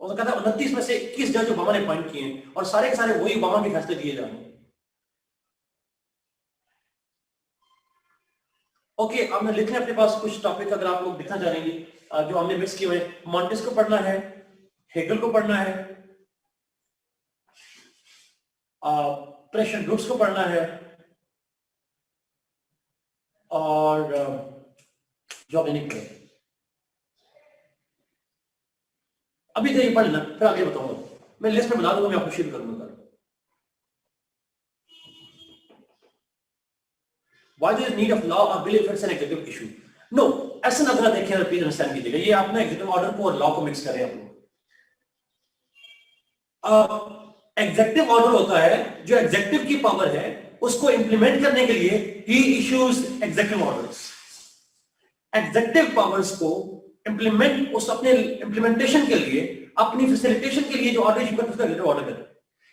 A: और कहता 29 में से 21 जज ओबामा ने अपॉइंट किए हैं, और सारे के सारे वही ओबामा के फैसले दिए जा रहे हैं। ओके, अब मैं लिखने अपने पास कुछ टॉपिक अगर आप लोग दिखना चाहेंगे जो हमने मिस किए हुए। मॉन्टेस को पढ़ना है, हेगल को पढ़ना है, प्रेशर ग्रुप्स को पढ़ना है, और जो आपने नहीं पढ़े अभी तो ये पढ़ लेना, फिर आगे बताऊंगा। मैं लिस्ट में बना दूंगा, मैं आपको शेयर करूंगा। Why there is need of law or bill if it's an executive issue? No, ऐसा ना देखें, प्लीज अंडरस्टैंड कीजिएगा, ये आपने एग्जीक्यूटिव ऑर्डर को और लॉ को मिक्स कर रहे हैं आप लोग। एग्जीक्यूटिव ऑर्डर होता है जो एग्जीक्यूटिव की पावर है उसको इंप्लीमेंट करने के लिए he issues executive orders. Executive powers को इंप्लीमेंट, उस अपने इंप्लीमेंटेशन के लिए, अपनी फैसिलिटेशन के लिए जो ऑर्डर इशू करता है उसका एग्जीक्यूटिव ऑर्डर करता है।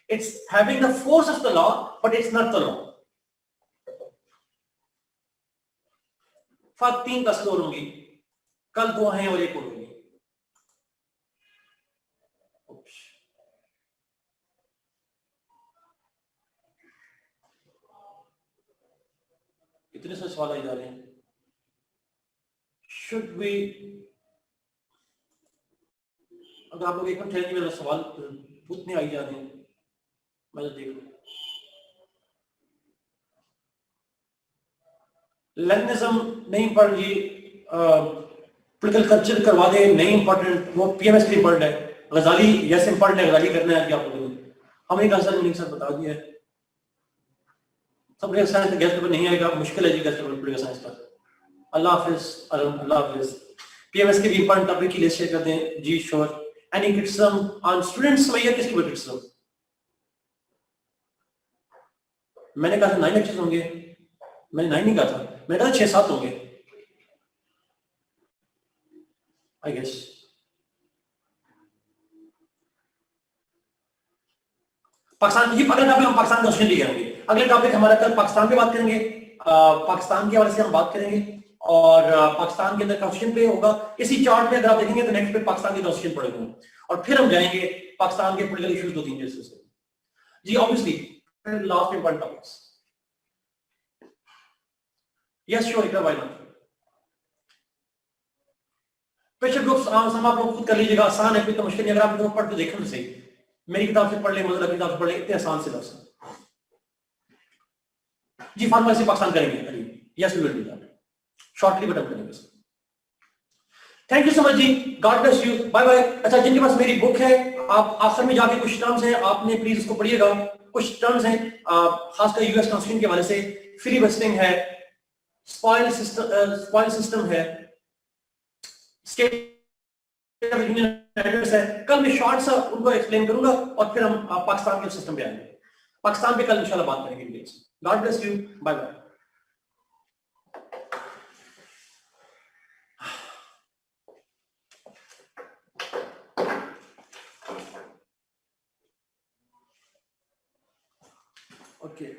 A: It's having the force of the law but it's not the law. फात 3 क्लासेस और होंगी, कल 2 हैं और 1 और होंगी। इतने सारे सवाल आए जा रहे हैं। शुड वी, अगर आप लोग एक मिनट ठहरेंगे, मेरा सवाल उतने आई जा रहे हैं, मैं तो देख लूं। लेनिज्म नहीं पढ़िए, पॉलिटिकल कल्चर करवा दे, नहीं इंपॉर्टेंट, वो पीएमएस के लिए पढ़ है। गजाली यस इंपॉर्टेंट है, गजाली करना है कि आप लोगों ने हमें नहीं सर बता दिया है। सब साइंस गैस पेपर नहीं आएगा, मुश्किल है जी गैस पेपर पड़ेगा साइंस का। अल्लाह हाफिज, अल्लाह हाफिज। पीएमएस के भी इंपॉर्टेंट टॉपिक की लिस्ट शेयर कर दें जी, sure. Any criticism on students, भैया किसकी क्रिटिसिज्म? मैंने कहा था 9 लेक्चर्स होंगे, मैंने 9 नहीं कहा था, मैंने कहा 6-7 होंगे आई गेस। पाकिस्तान, ये अगला टॉपिक हम पाकिस्तान का क्वेश्चन करेंगे। अगले टॉपिक हमारा कल पाकिस्तान पे बात करेंगे, पाकिस्तान के हवाले से हम बात करेंगे, और पाकिस्तान के अंदर क्वेश्चन पे होगा। इसी चार्ट में अगर आप देखेंगे तो नेक्स्ट पे पाकिस्तान के क्वेश्चन पड़ेंगे, और फिर हम जाएंगे पाकिस्तान के पॉलिटिकल इश्यूज 2-3 जैसे जी। Obviously last important topics, yes sure, why not. Pressure groups हम आप लोग खुद कर लीजिएगा, आसान है, कोई तो मुश्किल नहीं। अगर आप लोग पढ़ के देखें तो सही, मेरी किताब से पढ़ ले, मतलब किताब से पढ़ ले, इतने आसान से लफ्ज जी। फार्मूला से पाकिस्तान करेंगे, yes we will do that shortly, but हम करेंगे। थैंक यू सो मच जी, God bless you, bye bye. अच्छा, जिनके पास मेरी बुक है, आप आखिर में जाके कुछ टर्म्स हैं, आपने प्लीज उसको पढ़िएगा। कुछ टर्म्स हैं खासकर यूएस कॉन्स्टिट्यूशन के हवाले से, फिलिबस्टरिंग है, स्पॉइल सिस्टम है, स्टेट है। कल मैं शॉर्ट सा उनको एक्सप्लेन करूंगा, और फिर हम पाकिस्तान के सिस्टम पे आएंगे। पाकिस्तान पे कल इंशाल्लाह बात करेंगे। God bless you, bye bye. Okay.